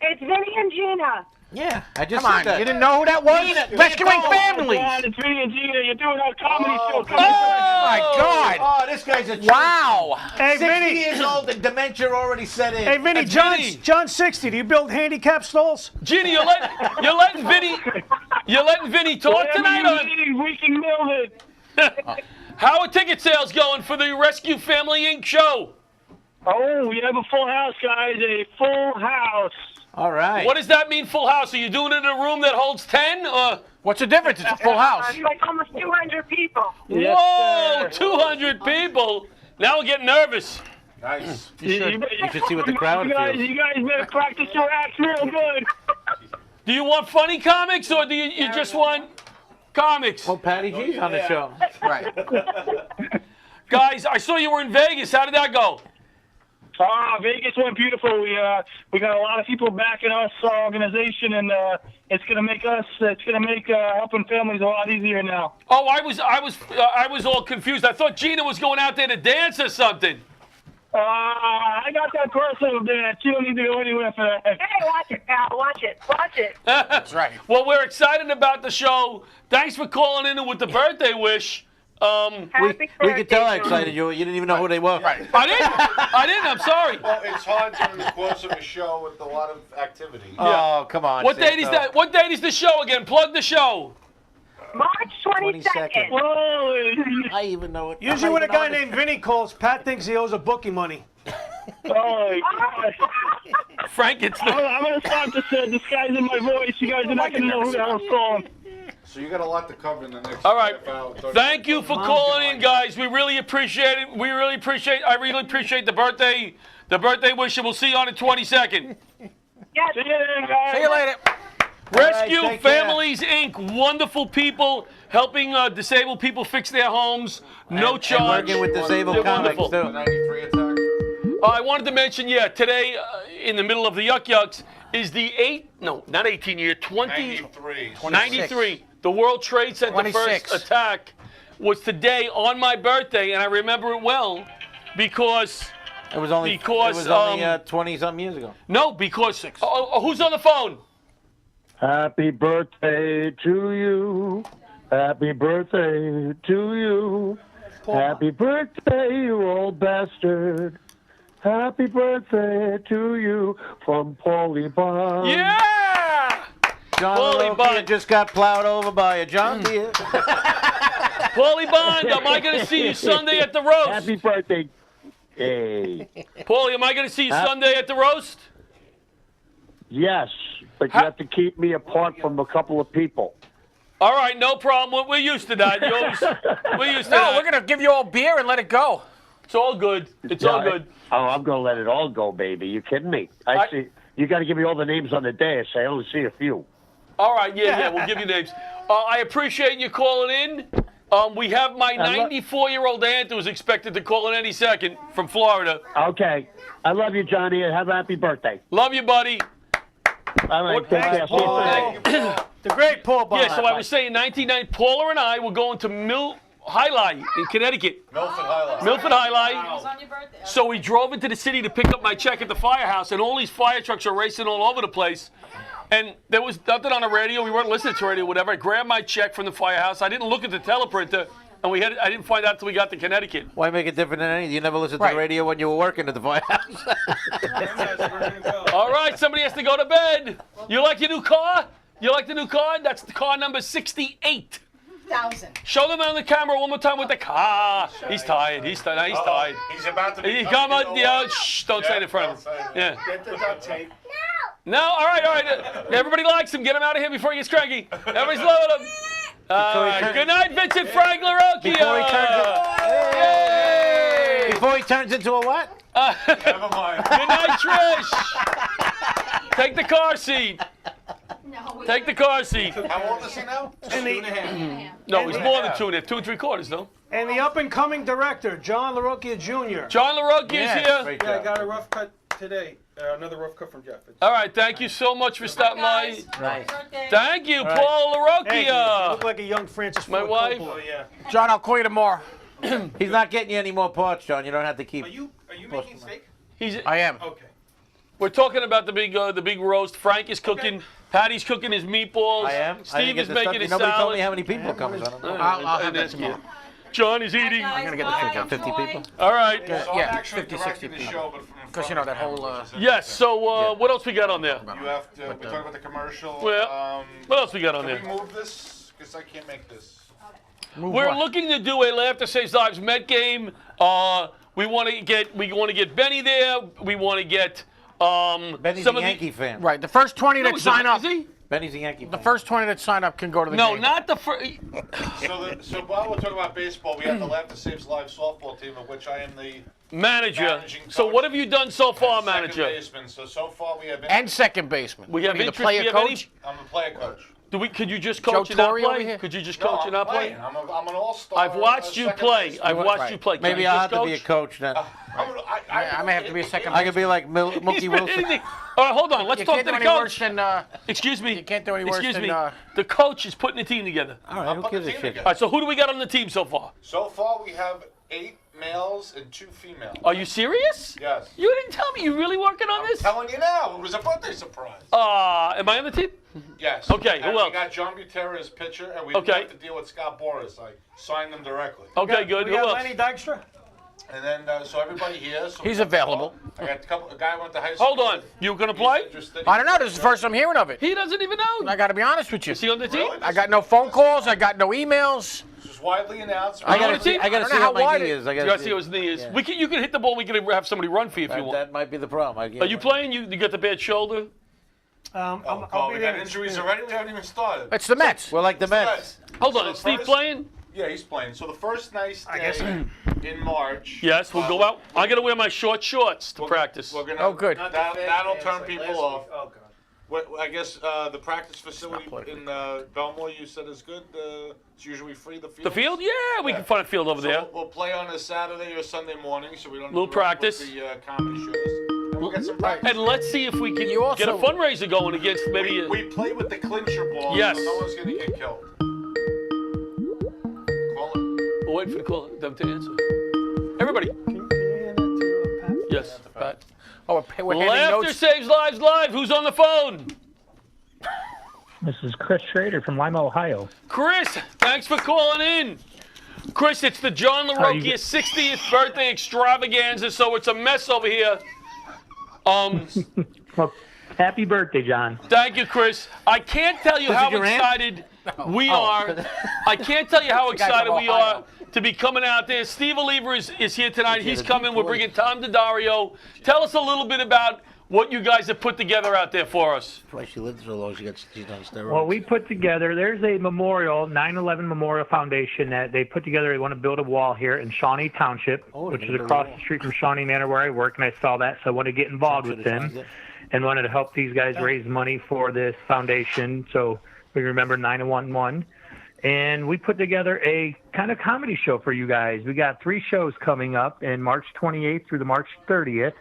J: It's Vinny and Gina.
F: Yeah, I just
C: Come on,
F: said that.
C: you didn't know who that was? Rescuing families.
H: It's me and Gina. You're doing our comedy show.
C: Oh my God!
F: Oh, this guy's a
C: Wow!
D: Hey,
F: 60
D: Vinny.
F: years old and dementia already set in.
D: Hey, Vinny,
A: Vinny.
D: John's 60. Do you build handicap stalls?
A: Ginny, you're letting Vinny talk tonight.
H: We can build it.
A: How are ticket sales going for the Rescue Family Inc. show?
H: Oh, we have a full house, guys. A full house.
F: All right.
A: What does that mean, full house? Are you doing it in a room that holds 10?
C: What's the difference? It's a full house.
J: Like almost 200 people.
A: Whoa, 200 people. Now we're getting nervous.
E: Nice.
F: You should see what the crowd
H: You guys
F: feels.
H: better practice your acts real good.
A: Do you want funny comics or do you just want comics?
F: Well, Patty G's on the show.
C: Right.
A: Guys, I saw you were in Vegas. How did that go?
H: Vegas went beautiful. We got a lot of people backing us, our organization, and it's gonna make helping families a lot easier now.
A: Oh, I was all confused. I thought Gina was going out there to dance or something.
H: I got that personal dance. You don't need to go anywhere for that.
J: Hey, watch it, pal. Watch it. Watch it.
C: That's right.
A: Well, we're excited about the show. Thanks for calling in with the birthday wish.
F: We could tell how excited you were. You didn't even know who they were.
E: Right.
A: I didn't. I'm sorry.
E: Well, it's hard during the course of a show with a lot of activity.
F: Oh, come on.
A: What date is
F: Santo.
A: that? What date is the show again? Plug the show.
J: March 22nd.
F: I even know it.
D: Usually when a guy named Vinny calls, Pat thinks he owes a bookie money.
H: Oh,
A: Frank, it's the...
H: I'm gonna start disguising my voice. You guys are not gonna know who the hell's calling.
E: So you got a lot to cover in the next
A: All right.
E: half hour, 30
A: Thank you for calling in, guys. We really appreciate it. I really appreciate the birthday wish, and we'll see you on the 22nd.
J: Yes.
H: See you then, guys.
C: See you later.
A: Rescue
F: take care.
A: Families Inc. Wonderful people helping disabled people fix their homes. No
F: And
A: charge.
F: working with disabled
A: They're
F: comics,
A: wonderful.
F: too.
E: 93 attack.
A: I wanted to mention, today in the middle of the Yuck Yucks is the
E: 93.
A: 93. The World Trade Center
C: 26.
A: first attack was today on my birthday, and I remember it well because
F: It was only
A: Because,
F: 20-something years ago.
A: because who's on the phone?
H: Happy birthday to you. Happy birthday to you. Happy birthday, you old bastard. Happy birthday to you from Paulie Bond.
A: Yeah!
F: John
A: Paulie
F: Locke
A: Bond.
F: just got plowed over by a John Deere.
A: Paulie Bond, am I going to see you Sunday at the roast?
H: Happy birthday. Hey.
A: Paulie, am I going to see you Sunday at the roast?
H: Yes, but you have to keep me apart from a couple of people.
A: All right, no problem. We're used to that. We're used to that.
C: No, we're gonna give you all beer and let it go.
A: It's all good. It's all good.
H: Oh, I'm going to let it all go, baby. You kidding me? I see. You got to give me all the names on the dash. I only see a few.
A: All right, yeah, we'll give you names. I appreciate you calling in. We have my 94-year-old aunt who's expected to call in any second from Florida.
H: Okay. I love you, Johnny, and have a happy birthday.
A: Love you, buddy.
H: All right. Take care. See you soon.
D: The great Paul Bond.
A: Yeah, so I was saying 1990, Paula and I were going to High Light in Connecticut.
E: Milford Highlight.
A: Milford High Light. So we drove into the city to pick up my check at the firehouse, and all these fire trucks are racing all over the place. And there was nothing on the radio. We weren't listening to radio or whatever. I grabbed my check from the firehouse. I didn't look at the teleprinter. and I didn't find out until we got to Connecticut.
F: Why make it different than anything? You never listened to
C: Right.
F: the radio when you were working at the firehouse.
A: All right, somebody has to go to bed. You like your new car? You like the new car? That's the car number 68.
G: 1,000.
A: Show them on the camera one more time with the car. He's tired. He's tired. He's tired.
E: He's about to be.
A: Come on, shh, don't say it in front of him. Yeah.
L: Get the duct tape.
A: No, all right. Everybody likes him. Get him out of here before he gets cranky. Everybody's loving him. Good night, Vincent Frank LaRocchia. Yay!
F: Before he turns into a what?
E: Never mind.
A: Good night, Trish. Take the car seat. Take the car seat.
E: How old is he now?
A: No, he's more than 2 3/4, no?
D: And the up-and-coming director, John LaRocchia Jr.
A: John LaRocchia is here.
F: Great
L: Yeah, I
F: job.
L: got a rough cut today. Another rough cut from Jeff.
A: All right, thank you so much for stopping by.
F: Nice.
A: Thank you,
F: right.
A: Paul
D: Hey, you
A: LaRocchia.
D: look like a young Francis
A: My
D: Ford
A: wife.
D: Coppola.
L: Oh yeah.
C: John, I'll call you tomorrow.
F: He's not getting you any more parts, John. You don't have to keep.
L: Are you making steak?
C: I am.
L: Okay.
A: We're talking about the big roast. Frank is cooking. Patty's cooking his meatballs.
F: I am. I
A: Steve
F: didn't get
A: is
F: the
A: making
F: stuff.
A: his
F: Nobody told me
A: salad.
F: how many people coming. So I don't know.
C: I'll have that tomorrow.
A: John is eating.
C: I'm gonna get the food.
F: 50 people.
A: All right.
E: So I'm
C: Yeah,
E: actually
C: 50,
E: directing
C: 60
E: the show, but from
C: Because you know that whole.
A: Yes. So what else we got on there?
E: You have to. We talk about the commercial.
A: Well, what else we got on
E: Can
A: there?
E: we move this? Because I can't make this.
A: We're looking to do a Laughter Saves Lives Met game. We want to get Benny there. We want to get
F: Benny's
A: some
F: a
A: of
F: Yankee fan.
C: Right. The first 20
A: No,
C: that
A: is
C: sign up.
A: Is he?
F: Benny's a Yankee fan.
C: The first 20 that sign up can go to the
A: No,
C: game.
A: not the first.
E: So while we're talking about baseball, we have the Laughter Saves Lives softball team, of which I am the
A: Manager.
E: managing
A: So
E: coach
A: what have you done so far,
E: and
A: manager?
E: second baseman. So far we have.
C: And second baseman.
A: We have
C: Are you the
A: interest.
C: player
A: We have
C: coach.
E: I'm a player coach.
A: Could you just
C: Joe
A: coach and not
C: Torre over
A: play?
C: here?
A: Could you just
E: No,
A: coach
E: I'm
A: and not play?
E: playing. I'm an all-star.
A: I've watched you
E: second
A: play.
E: baseman.
A: I've watched
C: Right.
A: you play. Can
F: Maybe
A: you
F: I'll
A: just
F: have to be a
A: coach?
F: coach then.
C: I may have to be a second.
F: I could be like
A: He's
F: Mookie
A: been
F: Wilson.
A: anything. All right, hold on. Let's
C: You
A: talk
C: can't
A: to
C: do
A: the
C: any worse
A: coach.
C: than.
A: Excuse me.
C: You can't do any worse
A: Excuse
C: than,
A: me.
C: uh,
A: The coach is putting the team together.
F: All right, who
E: put
F: gives
E: the
F: a
E: team
F: shit?
E: together.
A: All right, so who do we got on the team so far?
E: So far we have 8 males and 2 females.
A: Are you serious?
E: Yes.
A: You didn't tell me. You really working on
E: I'm
A: this?
E: telling you now. It was a birthday surprise.
A: Am I on the team?
E: Yes.
A: Okay,
E: And
A: who else?
E: We got John Butera as pitcher, and we
A: Okay.
E: didn't have to deal with Scott Boras. I signed them directly.
A: Okay, good.
D: We
A: Who
D: got
A: else?
D: Lenny Dykstra.
E: And then, so everybody here. So
C: He's available.
E: I got a guy I went to high school.
A: Hold on.
E: with.
A: You gonna
E: He's
A: play?
E: interested.
C: I don't know. This is the first I'm hearing of it.
A: He doesn't even know.
C: I got to be honest with you.
A: Is he on the team?
E: Really?
C: I got no phone calls. I got no emails.
E: This is widely announced.
A: I
F: I
A: gotta
F: gotta
A: see-
F: see. I gotta
C: I don't
F: see
C: know
F: how
C: how
F: my
C: wide
F: knee
C: it-
F: is. I
A: You gotta see
F: see.
A: what his knee is.
F: Yeah.
A: You can hit the ball. We can have somebody run for you if you want.
F: That might be the problem.
A: Are you playing? You got the bad shoulder?
E: Oh,
D: I'll
E: Carl,
D: be
E: we
D: there.
E: got injuries already. We haven't even started.
C: It's the Mets.
F: We're like the Mets.
A: Hold
E: So
A: on.
E: the
A: Is Steve
E: first-
A: playing?
E: Yeah, he's playing. So the first nice day
D: guess-
E: in March.
A: Yes. We'll go out. I gotta wear my short shorts to practice.
E: We're gonna,
C: Oh, good.
E: That'll turn people off.
L: Oh god.
E: I guess the practice facility in Belmore, you said is good. It's usually free. The field.
A: The field? Yeah, we can find a field over
E: So
A: there.
E: we'll play on a Saturday or Sunday morning, so we don't.
A: Little
E: interrupt
A: practice.
E: With the comedy shows. And we'll get some practice.
A: And let's see if we can
C: You
A: get a
C: also-
A: fundraiser going against maybe.
E: We play with the clincher ball.
A: Yes.
E: So no one's gonna get killed. Call it.
A: We'll wait for them to answer. Everybody.
D: Can you hand that to Pat?
A: Yes. Pat.
C: Oh, we're handing
A: Laughter
C: notes.
A: Saves Lives Live. Who's on the phone?
M: This is Chris Schrader from Lima, Ohio.
A: Chris, thanks for calling in. Chris, it's the John LaRocchia 60th birthday extravaganza, so it's a mess over here.
M: Well, happy birthday, John.
A: Thank you, Chris. I can't tell you how
F: your aunt?
A: excited we are. I can't tell you how
C: guy
A: excited
C: from
A: we
C: Ohio.
A: are to be coming out there. Steve Oliver is here tonight. He's coming. We're bringing Tom DiDario. Tell us a little bit about what you guys have put together out there for us.
F: Why she lived so long? She's on steroids.
M: Well, we put together, there's a memorial, 9/11 Memorial Foundation that they put together. They want to build a wall here in Shawnee Township, which is across the street from Shawnee Manor where I work, and I saw that, so I wanted to get involved with them and wanted to help these guys raise money for this foundation. So we remember 9/11. And we put together a kind of comedy show for you guys. We got 3 shows coming up in March 28th through the March 30th.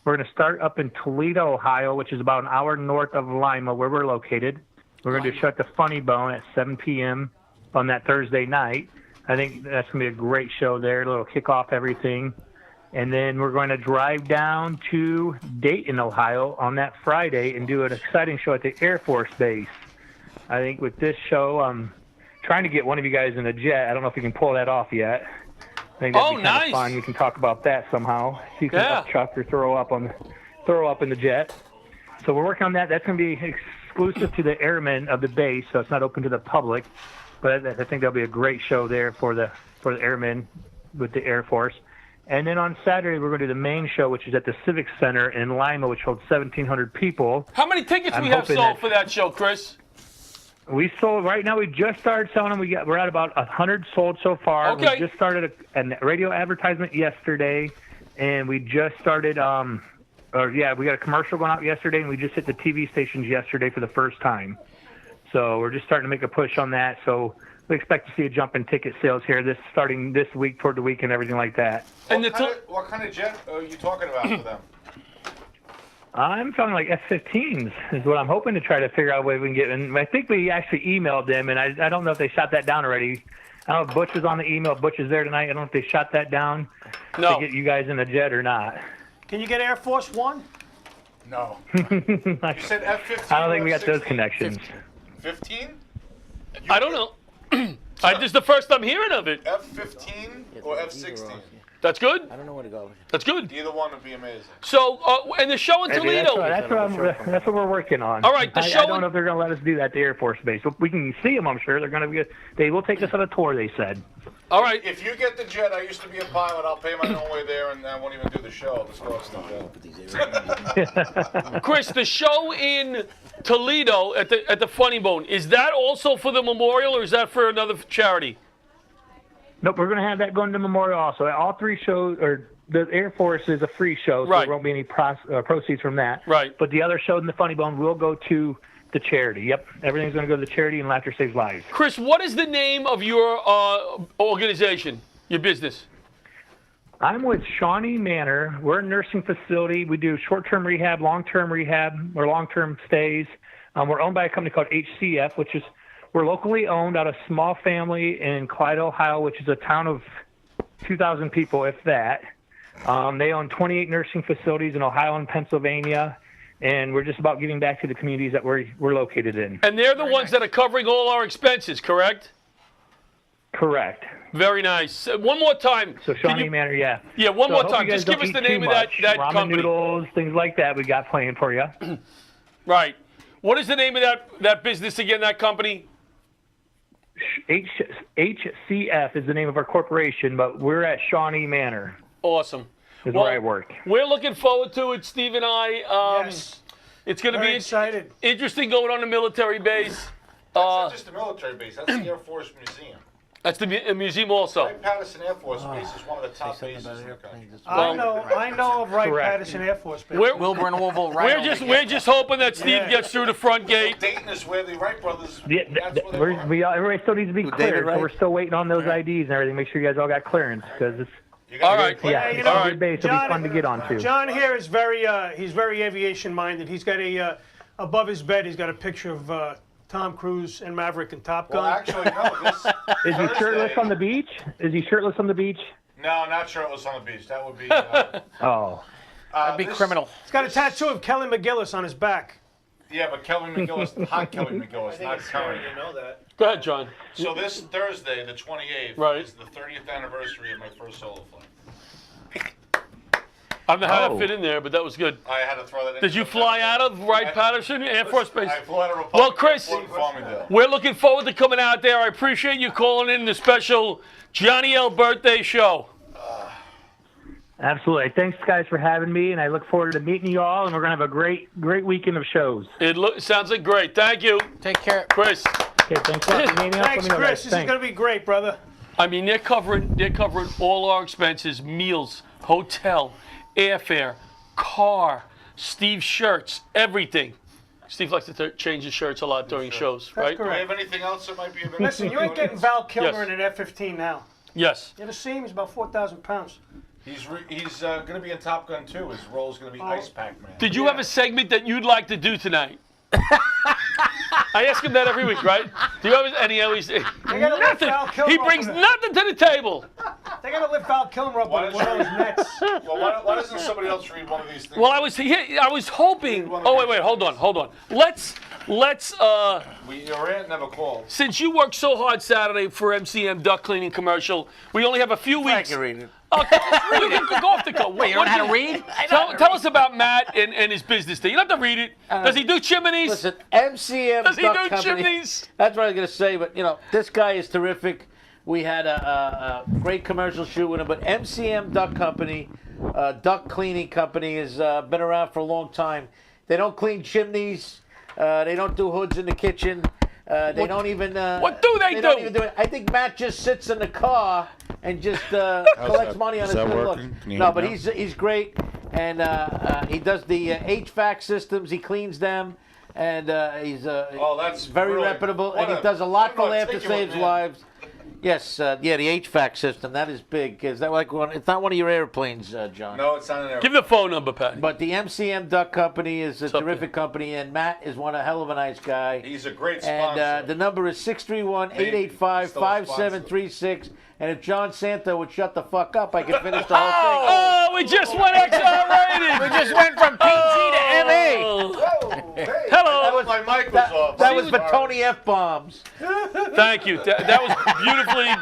M: We're going to start up in Toledo, Ohio, which is about an hour north of Lima, where we're located. We're going to do Shut the Funny Bone at 7 p.m. on that Thursday night. I think that's going to be a great show there. It'll kick off everything. And then we're going to drive down to Dayton, Ohio on that Friday and do an exciting show at the Air Force Base. I think with this show, trying to get one of you guys in a jet. I don't know if we can pull that off yet. I think that'd be kind of fun. We can talk about that somehow. So you can up chuck or throw up in the jet. So we're working on that. That's going to be exclusive to the airmen of the base, so it's not open to the public. But I think that'll be a great show there for the airmen with the Air Force. And then on Saturday, we're going to do the main show, which is at the Civic Center in Lima, which holds 1,700 people.
A: How many tickets we have sold for that show, Chris?
M: We sold, right now we just started selling them. We're at about 100 sold so far.
A: Okay.
M: We just started a radio advertisement yesterday, and we just started, we got a commercial going out yesterday, and we just hit the TV stations yesterday for the first time. So we're just starting to make a push on that. So we expect to see a jump in ticket sales here starting this week, toward the week, and everything like that.
E: And what kind of jet are you talking about for them?
M: I'm feeling like F-15s is what I'm hoping to try to figure out a way we can get. And I think we actually emailed them, and I don't know if they shot that down already. I don't know if Butch was on the email. Butch is there tonight. I don't know if they shot that down to get you guys in a jet or not.
D: Can you get Air Force One?
E: No. You said F-15.
M: I don't think we got those connections.
E: 15?
A: I don't know. This is the first I'm hearing of it.
E: F-15 or F-16?
A: That's good.
F: I don't know where to go.
A: That's good.
E: Either one would be amazing.
A: So, and the show in Toledo.
M: That's what we're working on.
A: All right, the show.
M: I don't know if they're going to let us do that at the Air Force Base. We can see them, I'm sure. They're going to be. They will take us on a tour, they said.
A: All right.
E: If you get the jet, I used to be a pilot. I'll pay my own way there, and I won't even do the show. I'll just go upstairs.
A: Chris, the show in Toledo at the Funny Bone, is that also for the memorial, or is that for another charity?
M: Nope, we're going to have that going to Memorial also. All three shows, or the Air Force is a free show, so there won't be any proceeds from that.
A: Right.
M: But the other show in the Funny Bone will go to the charity. Yep, everything's going to go to the charity, and Laughter Saves Lives.
A: Chris, what is the name of your organization, your business?
M: I'm with Shawnee Manor. We're a nursing facility. We do short-term rehab, long-term rehab, or long-term stays. We're owned by a company called HCF, which is we're locally owned out of small family in Clyde, Ohio, which is a town of 2,000 people, if that. They own 28 nursing facilities in Ohio and Pennsylvania, and we're just about giving back to the communities that we're located in.
A: And they're the ones that are covering all our expenses, correct?
M: Correct.
A: Very nice. One more time.
M: So Shawnee Manor, yeah.
A: Yeah, one more time. Just give us the name of that
M: ramen
A: company.
M: Noodles, things like that we got playing for you.
A: Right. What is the name of that business again, that company?
M: HCF is the name of our corporation, but we're at Shawnee Manor.
A: Awesome.
M: Is where I work.
A: We're looking forward to it, Steve and I.
D: Yes.
A: It's going to be
D: excited.
A: Interesting going on the military base.
E: That's not just the military base. That's the Air Force Museum.
A: That's the museum also.
E: Wright-Patterson Air Force Base is one of the top bases in the country.
D: I know of Wright-Patterson Air Force Base.
C: Wilbur and Wolville, right?
A: We're just hoping that Steve gets through the front gate.
E: Dayton is where the Wright brothers.
M: Yeah, everybody still needs to be cleared, so we're still waiting on those IDs and everything. Make sure you guys all got clearance, because it's.
A: All right.
M: Yeah, it's a good base. It'll be fun to get onto.
D: John here is he's very aviation minded. He's got above his bed, he's got a picture of Tom Cruise and Maverick and Top Gun.
E: Well, actually, no.
M: Is he shirtless on the beach?
E: No, not shirtless on the beach. That would be.
C: That'd be criminal.
D: He's got a tattoo of Kelly McGillis on his back.
E: Yeah, but Kelly McGillis, hot Kelly McGillis, not current.
L: You know that.
A: Go ahead, John.
E: So this Thursday, the 28th, is the 30th anniversary of my first solo flight.
A: I don't know how that fit in there, but that was good.
E: I had to throw that in.
A: Did you fly out of Wright-Patterson Air Force Base?
E: I flew out of Republic.
A: Well, Chris,
E: Farmingdale.
A: we're looking forward to coming out there. I appreciate you calling in the special Johnny L. birthday show.
M: Absolutely. Thanks, guys, for having me, and I look forward to meeting you all, and we're going to have a great weekend of shows.
A: It sounds like great. Thank you.
C: Take care.
A: Chris.
M: Okay, thanks a lot.
D: Thanks, Chris. This is going to be great, brother.
A: I mean, they're covering all our expenses, meals, hotel, airfare, car, Steve's shirts, everything. Steve likes to change his shirts a lot during shows, right?
E: Do we have anything else that might be of
D: Listen, you ain't getting Val Kilmer
A: Yes.
D: in an F-15 now.
A: Yes.
D: You ever see him? He's about 4,000 pounds.
E: He's going to be in Top Gun 2. His role is going to be Ice Pac-Man.
A: Did you have a segment that you'd like to do tonight? I ask him that every week, right? Do you always? And he always nothing. He brings nothing to the table.
D: They gotta lift Val Kilmer up
E: Why
D: with one of those nets.
E: Well, why doesn't somebody else read one of these things?
A: Well, I was hoping. Oh, wait, hold on. Let's.
E: Your aunt never called.
A: Since you worked so hard Saturday for MCM duck cleaning commercial, we only have a few weeks.
F: can read it.
A: Okay, go off the cuff.
C: Wait, you don't know how to read?
A: Tell us about Matt and his business thing. You don't have to read it. Does he do chimneys?
F: Listen, MCM
A: Does he
F: Duck
A: do
F: Company.
A: chimneys?
F: That's what I was gonna say, but this guy is terrific. We had a great commercial shoot with him, but MCM Duck Company, duck cleaning company, has been around for a long time. They don't clean chimneys. They don't do hoods in the kitchen. They don't even.
A: What do they
F: Don't
A: do?
F: even do it. I think Matt just sits in the car and just collects
E: that?
F: money on
E: Is
F: his
E: that
F: good
E: working?
F: looks.
E: Can you
F: No,
E: hear
F: but
E: me
F: he's great, and he does the HVAC systems. He cleans them, and he's
E: that's
F: very
E: really-
F: reputable,
E: what
F: and he
E: a-
F: does a lot for
E: what a
F: Laugh to
E: articulate
F: Saves
E: man.
F: Lives. Yes, the HVAC system, that is big. Is that like one? It's not one of your airplanes, John.
E: No, it's not an airplane.
A: Give the phone number, Pat.
F: But the MCM Duck Company is a
A: up
F: terrific company, and Matt is one a hell of a nice guy.
E: He's a great
F: And
E: sponsor.
F: the number is 631-885-5736. And if John Santo would shut the fuck up, I could finish the whole thing.
A: Oh, we just went XR-rated.
C: We just went from PG to MA.
A: Hello.
E: That was my mic was off.
F: That was for Tony F. Bombs.
A: Thank you. That was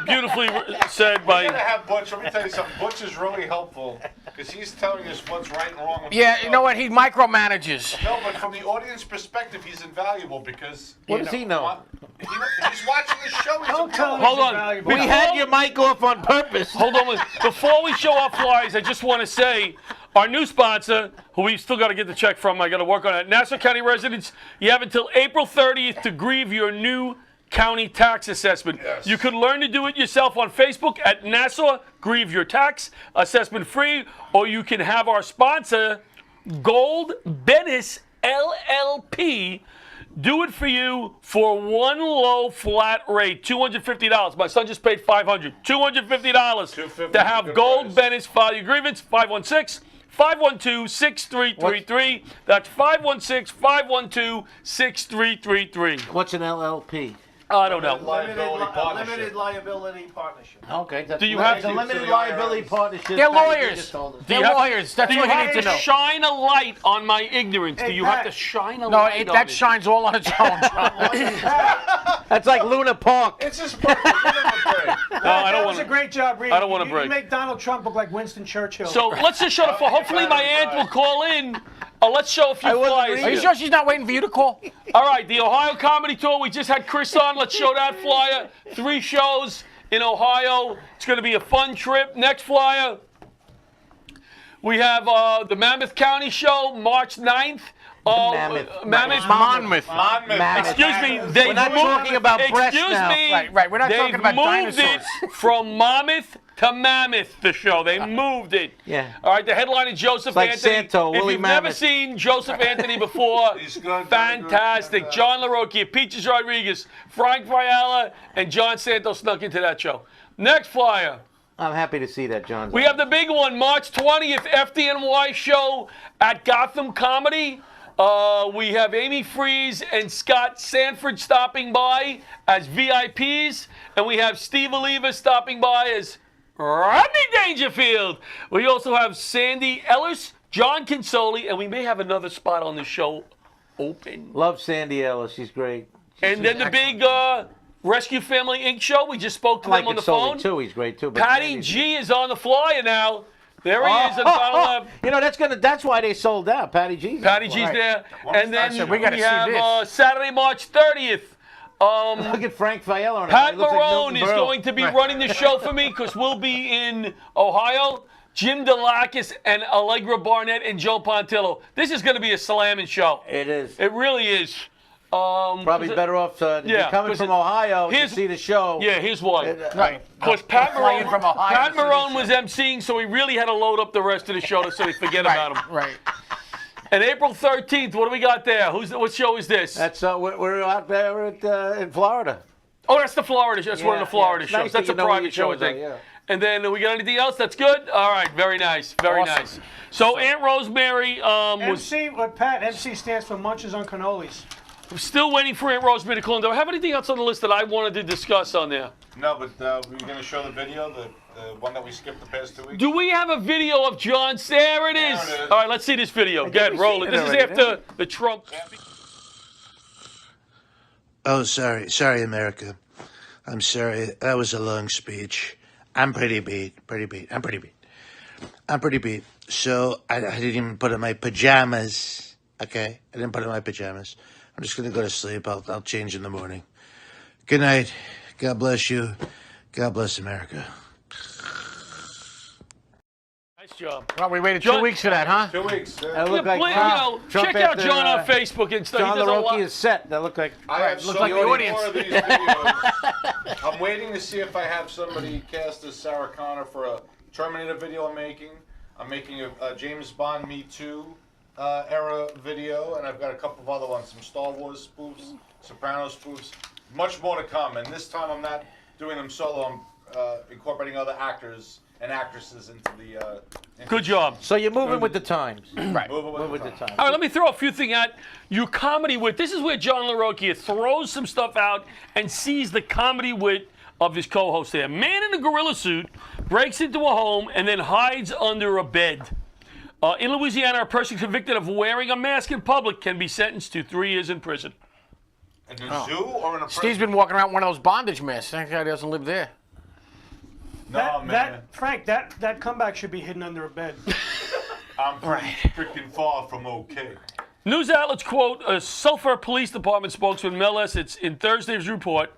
A: beautifully said
E: We
A: by.
E: gotta have Butch. Let me tell you something. Butch is really helpful because he's telling us what's right and wrong. With
C: Yeah,
E: the
C: you
E: show.
C: know what? He micromanages.
E: No, but from the audience perspective, he's invaluable because.
F: What does he know?
E: He's watching the show. He's
D: Don't
E: a
D: tell him
A: Hold
D: he's
A: on.
D: invaluable.
F: We had your mic off on purpose.
A: Hold on. Before we show our flyers, I just want to say our new sponsor, who we still got to get the check from, I got to work on it. Nassau County residents, you have until April 30th to grieve your new county tax assessment.
E: Yes.
A: You can learn to do it yourself on Facebook at Nassau Grieve Your Tax Assessment Free, or you can have our sponsor, Gold Bennis LLP, do it for you for one low flat rate, $250. My son just paid $500. $250
E: $250
A: to have
E: good
A: Gold
E: price.
A: Bennis file your grievance. 512-6333. That's 516-512-6333.
F: What's an LLP?
A: I don't know.
L: Limited liability partnership.
F: Okay. That's
A: Do you have
F: it's a
A: to-
F: limited liability partnership.
C: They're
F: Patty
C: lawyers.
F: just told us.
A: Do you
C: They're
A: have-
C: lawyers. That's
A: do
C: what
A: you
C: you
A: have
C: need to know.
A: shine a light on my ignorance?
D: Hey,
A: Do you have
D: Pat.
A: to shine a
C: No,
A: light on
C: that
A: it?
C: shines all on its own, John.
F: That's like Luna Park.
E: It's his birthday. Give him a break.
A: No, I
D: That
A: don't
D: was
A: want
D: a great job reading.
A: I don't wanna
D: You
A: break.
D: make Donald Trump look like Winston Churchill.
A: So let's just show the floor. Hopefully my aunt will call in. Let's show a few
F: I wasn't
A: flyers.
F: reading.
C: Are you sure she's not waiting for you to call?
A: All right, the Ohio Comedy Tour. We just had Chris on. Let's show that flyer. 3 shows in Ohio. It's going to be a fun trip. Next flyer. We have the Mammoth County Show, March 9th.
F: Mammoth.
C: Monmouth.
A: Excuse me. They
F: We're not
A: moved,
F: talking about breasts
A: excuse
F: now.
A: me.
C: Right, we're not
A: They've
C: talking about
A: moved
C: dinosaurs.
A: it from Monmouth to Mammoth, the show. They moved it.
F: Yeah.
A: All right, the headline is Joseph
F: like
A: Anthony.
F: Santo,
A: if
F: Willie
A: you've never
F: Mammoth.
A: seen Joseph Anthony before,
E: He's good,
A: fantastic.
E: very good.
A: John LaRocchia, Peaches Rodriguez, Frank Fiala, and John Santo snuck into that show. Next flyer.
F: I'm happy to see that, John.
A: We have the big one, March 20th, FDNY show at Gotham Comedy. We have Amy Freeze and Scott Sanford stopping by as VIPs, and we have Steve Oliva stopping by as Rodney Dangerfield. We also have Sandy Ellis, John Consoli, and we may have another spot on the show open.
F: Love Sandy Ellis. She's great.
A: And then the big Rescue Family Inc. show. We just spoke to
F: I like
A: them on the
F: Consoli,
A: phone.
F: too. He's great too. But
A: Patty
F: Sandy's-
A: G is on the flyer now. There he is at Final Lab.
F: You know that's why they sold out. Patty G's.
A: Patty G's there. And then
C: said, we gotta see
A: have
C: this.
A: Saturday, March 30th.
F: Look at Frank Fiala on it.
A: Pat
F: He looks like
A: Marone
F: Milton
A: is
F: Berle.
A: going to be running the show for me because we'll be in Ohio. Jim DeLakis and Allegra Barnett and Joe Pontillo. This is going to be a slamming show.
F: It is.
A: It really is.
F: Probably better off to
A: yeah,
F: be coming
A: 'cause
F: from
A: it-
F: Ohio to
A: here's-
F: see the show.
A: Yeah, here's why.
C: Right.
A: Because Pat
C: Flying
A: Marone,
C: from Ohio
A: Pat
C: to see
A: Marone
C: this
A: was emceeing, so he really had to load up the rest of the show so they forget about him.
C: Right.
A: And April 13th, what do we got there? What show is this?
F: That's we're out there in Florida.
A: Oh, that's the Florida show. That's one of
F: Yeah,
A: the Florida
F: yeah. It's
A: shows.
F: nice
A: That's
F: that
A: a
F: you know where
A: private
F: your
A: show, I
F: shows are,
A: think.
F: yeah.
A: And then we got anything else? That's good? All right, very nice. Very
C: Awesome.
A: nice. So Aunt Rosemary was
D: MC, what Pat, MC stands for Munches on Cannolis.
A: still waiting for Aunt Rosemary to call in. Do I have anything else on the list that I wanted to discuss on there?
E: No, but were you going to show the video? The one that we skipped the past 2 weeks.
A: Do we have a video of John? There it is.
E: There it is.
A: All right, let's see this video. Get roll it. This is after the Trump.
N: Oh, sorry, America. I'm sorry. That was a long speech. I'm pretty beat. I'm pretty beat. So I didn't even put on my pajamas. Okay, I didn't put on my pajamas. I'm just gonna go to sleep. I'll change in the morning. Good night. God bless you. God bless America.
A: Nice job.
C: Well, we waited
A: John-
C: 2 weeks for that, huh?
E: 2 weeks.
F: That looked like
A: Please,
F: Trump. Trump
A: check out
F: after,
A: John on Facebook and stuff.
F: John
A: He does a lot.
F: LaRocchi is set. That looked like.
E: I have
C: looks
E: so
C: like the
E: many
C: audience.
E: more of these videos. I'm waiting to see if I have somebody cast as Sarah Connor for a Terminator video I'm making. I'm making a James Bond Me Too era video, and I've got a couple of other ones, some Star Wars spoofs, Sopranos spoofs. Much more to come, and this time I'm not doing them solo. I'm incorporating other actors and actresses into the.
A: Good job.
F: So you're moving with the times.
C: Right.
E: Moving
F: with the times.
A: All right, let me throw a few things at you. Comedy wit. This is where John LaRocchia throws some stuff out and sees the comedy wit of his co-host there. Man in a gorilla suit breaks into a home and then hides under a bed. In Louisiana, a person convicted of wearing a mask in public can be sentenced to 3 years in prison.
E: In a zoo or in a prison?
C: Steve's been walking around one of those bondage masks. That guy doesn't live there.
E: No, man.
D: Frank, that comeback should be hidden under a bed.
E: I'm freaking far from okay.
A: News outlets quote a Sulphur Police Department spokesman, Mel Essence, in Thursday's report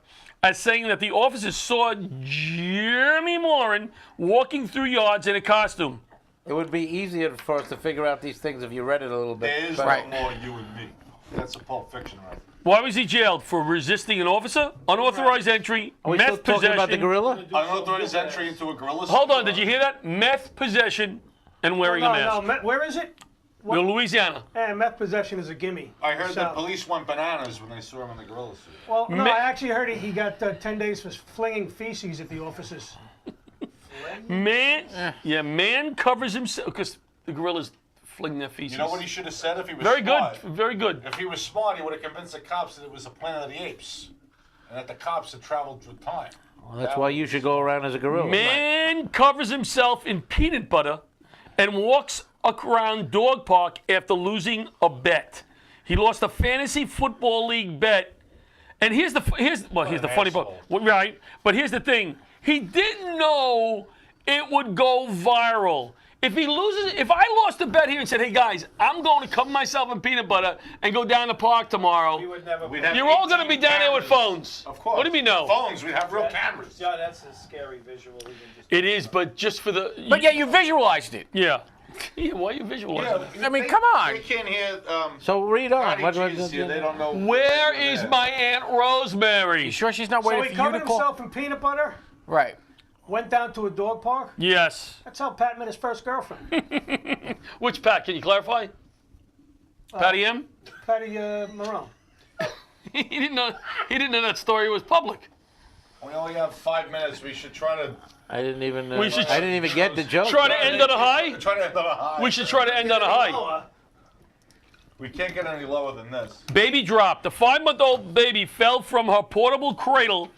A: as saying that the officers saw Jeremy Morin walking through yards in a costume.
F: It would be easier for us to figure out these things if you read it a little bit.
E: There is
F: But-
E: no more you and me. That's a Pulp Fiction, right?
A: Why was he jailed? For resisting an officer, unauthorized entry,
F: Are we still
A: meth
F: talking
A: possession.
F: about the gorilla?
E: Unauthorized entry into a gorilla.
A: Hold on, did you hear that? Meth possession and wearing a mask.
D: Where is it?
A: Louisiana.
D: Meth possession is a gimme.
E: I heard
D: So-
E: the police went bananas when they saw him in the gorilla suit.
D: Well, no, I actually heard he got 10 days for flinging feces at the officers.
A: Man covers himself because the gorillas fling their feces.
E: You know what he should have said if he was
A: Very
E: smart?
A: good, very good.
E: If he was smart, he would have convinced the cops that it was the Planet of the Apes, and that the cops had traveled through time.
F: Well, that's why you should go around as a gorilla.
A: Man covers himself in peanut butter and walks around dog park after losing a bet. He lost a fantasy football league bet, and here's the funny part, right? But here's the thing: he didn't know it would go viral. If I lost a bet here and said, "Hey guys, I'm going to cover myself in peanut butter and go down the park tomorrow," you're all going to be down there with phones.
E: Of course.
A: What do you mean no?
E: Phones. We have real cameras.
L: Yeah, that's a scary visual. Even just
A: It is, but just for the.
C: But yet you visualized it.
A: Yeah. Yeah, why are you visualizing?
E: Yeah,
C: I mean, come on.
E: They can't hear.
F: So read on.
E: Patty G's here. They don't know.
A: Where is my Aunt Rosemary?
C: You sure she's not
D: So
C: waiting
D: he
C: for you
D: covered
C: to call?
D: himself in peanut butter,
C: Right.
D: went down to a dog park.
A: Yes.
D: That's how Pat met his first girlfriend.
A: Which Pat? Can you clarify? Patty M?
D: Patty Marone.
A: He didn't know that story was public.
E: We only have 5 minutes. We should try to.
F: I didn't even.
A: We should
F: I didn't even get the joke.
A: Try to end on a high?
E: Try to end on a high.
A: We should try to end on a high.
E: We can't get any lower than this.
A: Baby dropped. The 5-month-old baby fell from her portable cradle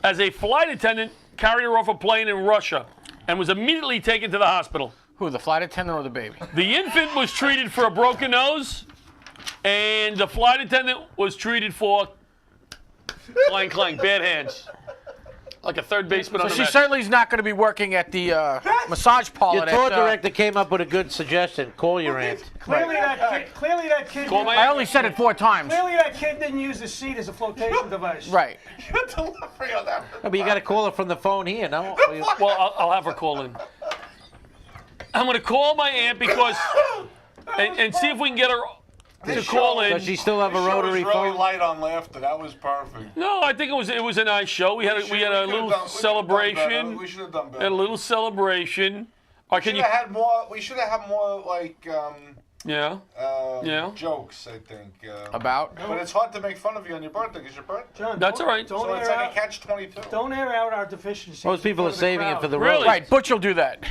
A: as a flight attendant carried her off a plane in Russia and was immediately taken to the hospital.
C: Who, the flight attendant or the baby?
A: The infant was treated for a broken nose, and the flight attendant was treated for clang, bad hands. Like a third baseman
C: So
A: on the
C: she
A: match.
C: certainly is not going to be working at the massage parlor.
F: Your tour director came up with a good suggestion. Call your aunt.
D: Clearly that kid.
A: Call my
C: I only said it 4 times.
D: Clearly that kid didn't use the seat as a flotation device.
C: Right.
E: Good delivery on that.
F: No, but you got to call her from the phone here, no?
A: Well, I'll have her call in. I'm going to call my aunt because, and see if we can get her to call in.
F: Does she still have a
E: The show was
F: rotary
E: really
F: phone?
E: light on laughter. That was perfect.
A: No, I think it was a nice show. We had a little celebration.
E: We should have done
A: Had a
E: better.
A: little celebration. Or can you?
E: We should have had more like
A: Yeah. Yeah.
E: jokes. I think.
C: About?
E: But it's hard to make fun of you on your birthday because your birthday.
D: John,
A: That's all right.
D: Don't
E: So it's
D: air
E: like a
D: out.
E: catch-22.
D: Don't air out our deficiencies.
F: Most people
D: in
F: are
D: front of the
F: saving it
D: crowd.
F: for the
A: Really?
F: road.
C: Right. Butch will do that.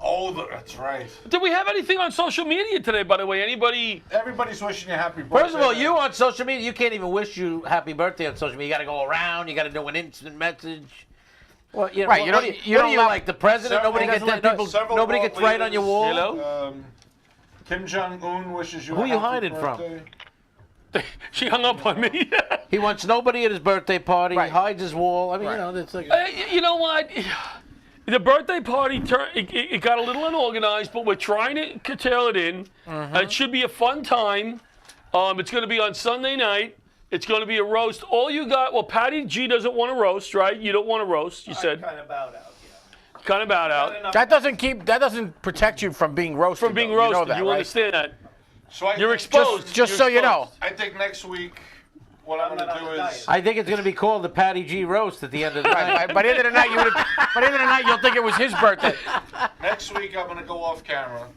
E: Oh, that's right.
A: Did we have anything on social media today, by the way? Anybody?
E: Everybody's wishing you happy birthday.
F: First of all, you on social media, you can't even wish you happy birthday on social media. You got to go around. You got to do an instant message. Well, you know,
C: Right, you
F: what
C: don't-
F: do
C: you
F: what
C: don't
F: do you
C: let-
F: like the president? Nobody gets nobody gets right on your wall.
A: Hello?
E: Kim Jong-un wishes you
F: Who
E: a
F: are you
E: happy
F: hiding from?
E: birthday.
A: She hung up on me.
F: He wants nobody at his birthday party.
C: Right.
F: He hides his wall. I mean,
C: Right.
F: you know, it's like.
A: You know what? The birthday party it got a little unorganized, but we're trying to curtail it in. It should be a fun time. It's going to be on Sunday night. It's going to be a roast. All you got, well, Patty G doesn't want to roast, right? You don't want to roast, you said.
L: Kind of bowed out.
A: Kind of bowed out.
C: That doesn't protect you from being roasted.
A: From being
C: though.
A: roasted.
C: You, know that,
A: You
C: right?
A: understand that.
E: So I
A: You're
E: think-
A: exposed.
C: Just
A: You're
C: so you know.
A: exposed.
E: I think next week, what I'm going to do is.
F: I think it's going to be called the Patty G roast at the end of the night.
C: Right, by the end of the night, by the end of the night, you'll think it was his birthday.
E: Next week, I'm going to go off camera.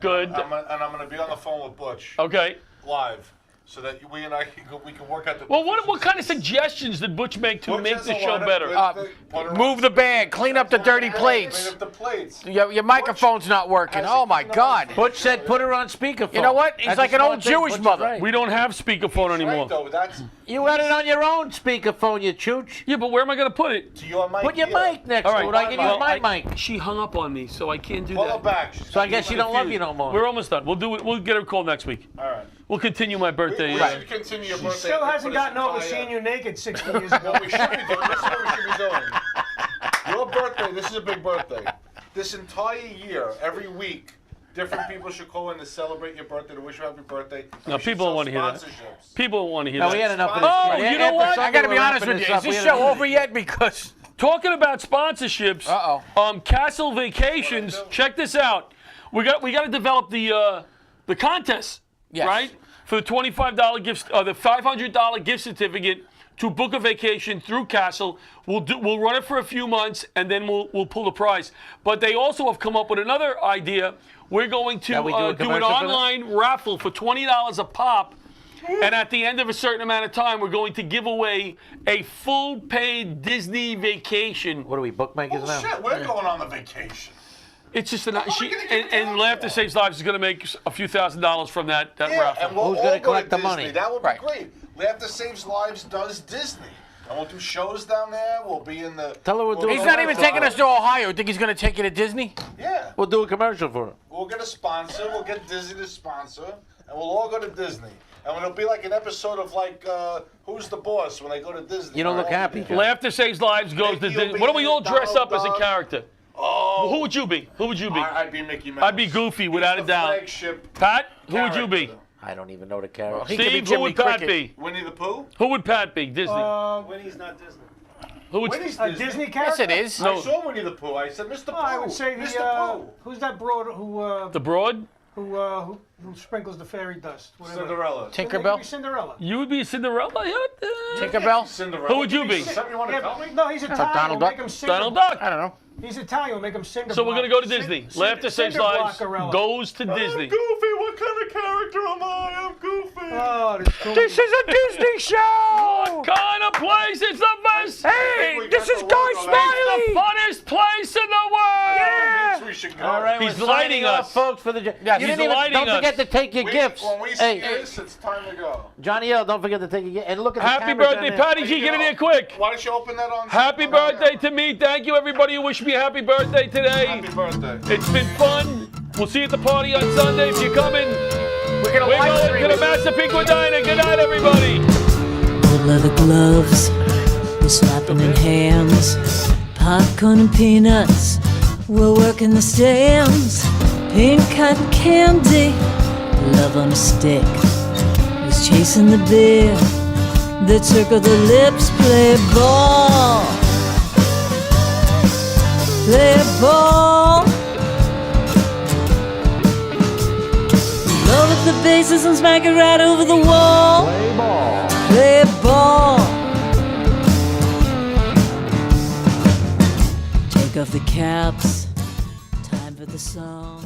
A: Good.
E: And I'm going to be on the phone with Butch
A: Okay.
E: live, so that we and I we can work out the.
A: Well, what kind of suggestions did Butch make to
E: Butch
A: make
E: has
A: the
E: a
A: show
E: lot of
A: better?
E: good-
C: Move the band, clean up the dirty plates.
E: Clean up the plates.
C: Your microphone's not working.
E: Has
C: Oh
E: it
C: my
E: cleaned up
C: God.
E: his-
F: Butch said put her on speakerphone.
C: You know what? He's
F: That's
C: like
F: a
C: an
F: smart
C: old
F: thing.
C: Jewish
F: Butch is
C: mother.
F: right.
A: We don't have speakerphone anymore.
E: Right, though. That's
F: You had it on your own speakerphone, you chooch.
A: Yeah, but where am I going to put it?
E: to your mic.
F: Put your
E: here.
F: mic next
A: All
F: to
A: right.
F: it. I can use
A: Well,
F: my mic.
A: She hung up on me, so I can't do
E: Pull
A: that.
E: it back.
F: So I guess she don't love you no more.
A: We're almost done. We'll do it. We'll get her called next week.
E: All right.
A: We'll continue my birthday.
E: We should continue your birthday.
D: Still
E: and
D: hasn't
E: put us
D: gotten over
E: entire-
D: seeing you naked 60 years ago.
E: What we should be doing. This is what we should be doing. Your birthday. This is a big birthday. This entire year, every week, different people should call in to celebrate your birthday, to wish you happy birthday.
A: No,
E: We should
A: people
E: sell
A: want to hear that.
E: sponsorships.
A: People want to hear
F: No,
A: that.
F: we had enough of this.
A: Oh,
F: Right,
A: you know
F: after
A: what?
F: Sunday,
C: I got to be
F: we're
C: honest
F: wrapping
C: with you.
F: this
C: Is
F: up.
C: this
F: We
C: show
F: had
C: over yet? Because
A: Talking about sponsorships. Castle Vacations. Check this out. We got to develop the contest,
C: Yes.
A: right? For the $25 gift, the $500 gift certificate to book a vacation through Castle. We'll run it for a few months and then we'll pull the prize. But they also have come up with another idea. We're going to
F: That we do a
A: do an
F: commercial for that?
A: online raffle for $20 a pop. And at the end of a certain amount of time, we're going to give away a full paid Disney vacation.
F: What are we, bookmakers
E: Oh,
F: now?
E: shit, we're going on the vacation.
A: It's just an
E: How are we
A: she
E: gonna get
A: and
E: down
A: Laughter
E: there?
A: Saves Lives is going to make a few $1,000s from that
E: Yeah,
A: raffle.
E: and we'll
F: Who's
E: all
F: gonna
E: go
F: collect
E: to
F: the
E: Disney.
F: money?
E: That would be
C: Right.
E: great. Laughter Saves Lives does Disney. And we'll do shows down there. We'll be in the.
F: Tell her we'll do
C: he's not even taking us to Ohio. You think he's going to take you to Disney?
E: Yeah.
F: We'll do a commercial for her.
E: We'll get a sponsor. We'll get Disney to sponsor, and we'll all go to Disney. And it'll be like an episode of Who's the Boss when they go to Disney.
F: You don't look
E: All
F: happy,
E: the-
F: John.
A: Laughter Saves Lives goes to
E: Mickey will
A: Disney.
E: be
A: What do we
E: in
A: all
E: it,
A: dress up as a
E: Donald Duck.
A: character?
E: Oh.
A: Who would you be? Who would you be?
E: I'd be Mickey Mouse.
A: I'd be Goofy, without a
E: He's the
A: doubt.
E: flagship
A: Pat, who would you be?
E: character.
F: I don't even know the character.
C: He could be
A: Steve, who
C: Jimmy
A: would Pat
C: Cricket.
A: be?
E: Winnie the Pooh?
A: Who would Pat be? Disney.
L: Winnie's not Disney.
A: Who would?
E: Winnie's
D: A
E: Disney.
D: Disney
C: Yes,
D: character?
C: it is.
A: No.
E: I saw Winnie the Pooh. I said, Mr. Pooh.
D: Oh, I would say
E: Mr.
D: the,
E: Pooh.
D: who's that broad
A: The Broad?
D: who sprinkles the fairy dust? Whatever.
E: Cinderella.
D: They could
C: Tinkerbell?
D: be Cinderella.
A: You would be Cinderella?
C: Tinkerbell?
E: Cinderella.
A: Who would you be?
E: Is that what you want to tell me?
D: No, he's Italian.
C: Donald
D: We'll
C: Duck?
D: make him Cinder-
A: Donald Duck.
C: I don't know.
D: He's Italian. We'll make him Cinder
A: So we're going to go to
D: Block.
A: Disney.
D: Cin-
A: Laughter Saves
D: Cinder
A: Lives
D: Blockarella.
A: goes to Disney.
E: Goofy, what kind of character am I? I'm Goofy.
D: Oh, this is cool.
C: This is a Disney show!
A: What kind of place? It's the best.
C: Hey,
E: We
C: this
E: got
C: is
E: the
C: Guy
E: logo.
A: It's
C: Smiley!
A: the funnest place in the world.
C: Yeah.
E: We should go.
F: All right,
A: He's
F: we're
A: lighting
F: signing off,
A: us.
F: folks, for the.
C: Yes,
F: you
C: he's
F: didn't even,
A: lighting
F: don't
A: us.
F: forget to take your gifts.
E: When we see
F: Hey,
E: this, it's time to go.
F: Johnny L, don't forget to take your gift. And look at the
A: Happy
F: cameras
A: birthday,
F: down there.
A: Patty G. Get in here quick.
E: Why don't you open that on?
A: Happy birthday to me. Thank you, everybody who wished me a happy birthday today.
E: Happy birthday.
A: It's been fun. We'll see you at the party on Sunday if you're coming.
C: We're going to
A: We're
C: live
A: going
C: stream
A: to the
C: it.
A: Massapequa Diner. Good night, everybody.
B: Old leather gloves, we're slapping in hands. Popcorn and peanuts, we're working the stands. Pink cotton candy, love on a stick. He's chasing the beer, the circle the lips, play ball. Play ball. Load up the bases and smack it right over the wall.
F: Play ball.
B: Play ball. Take off the caps. Time for the song.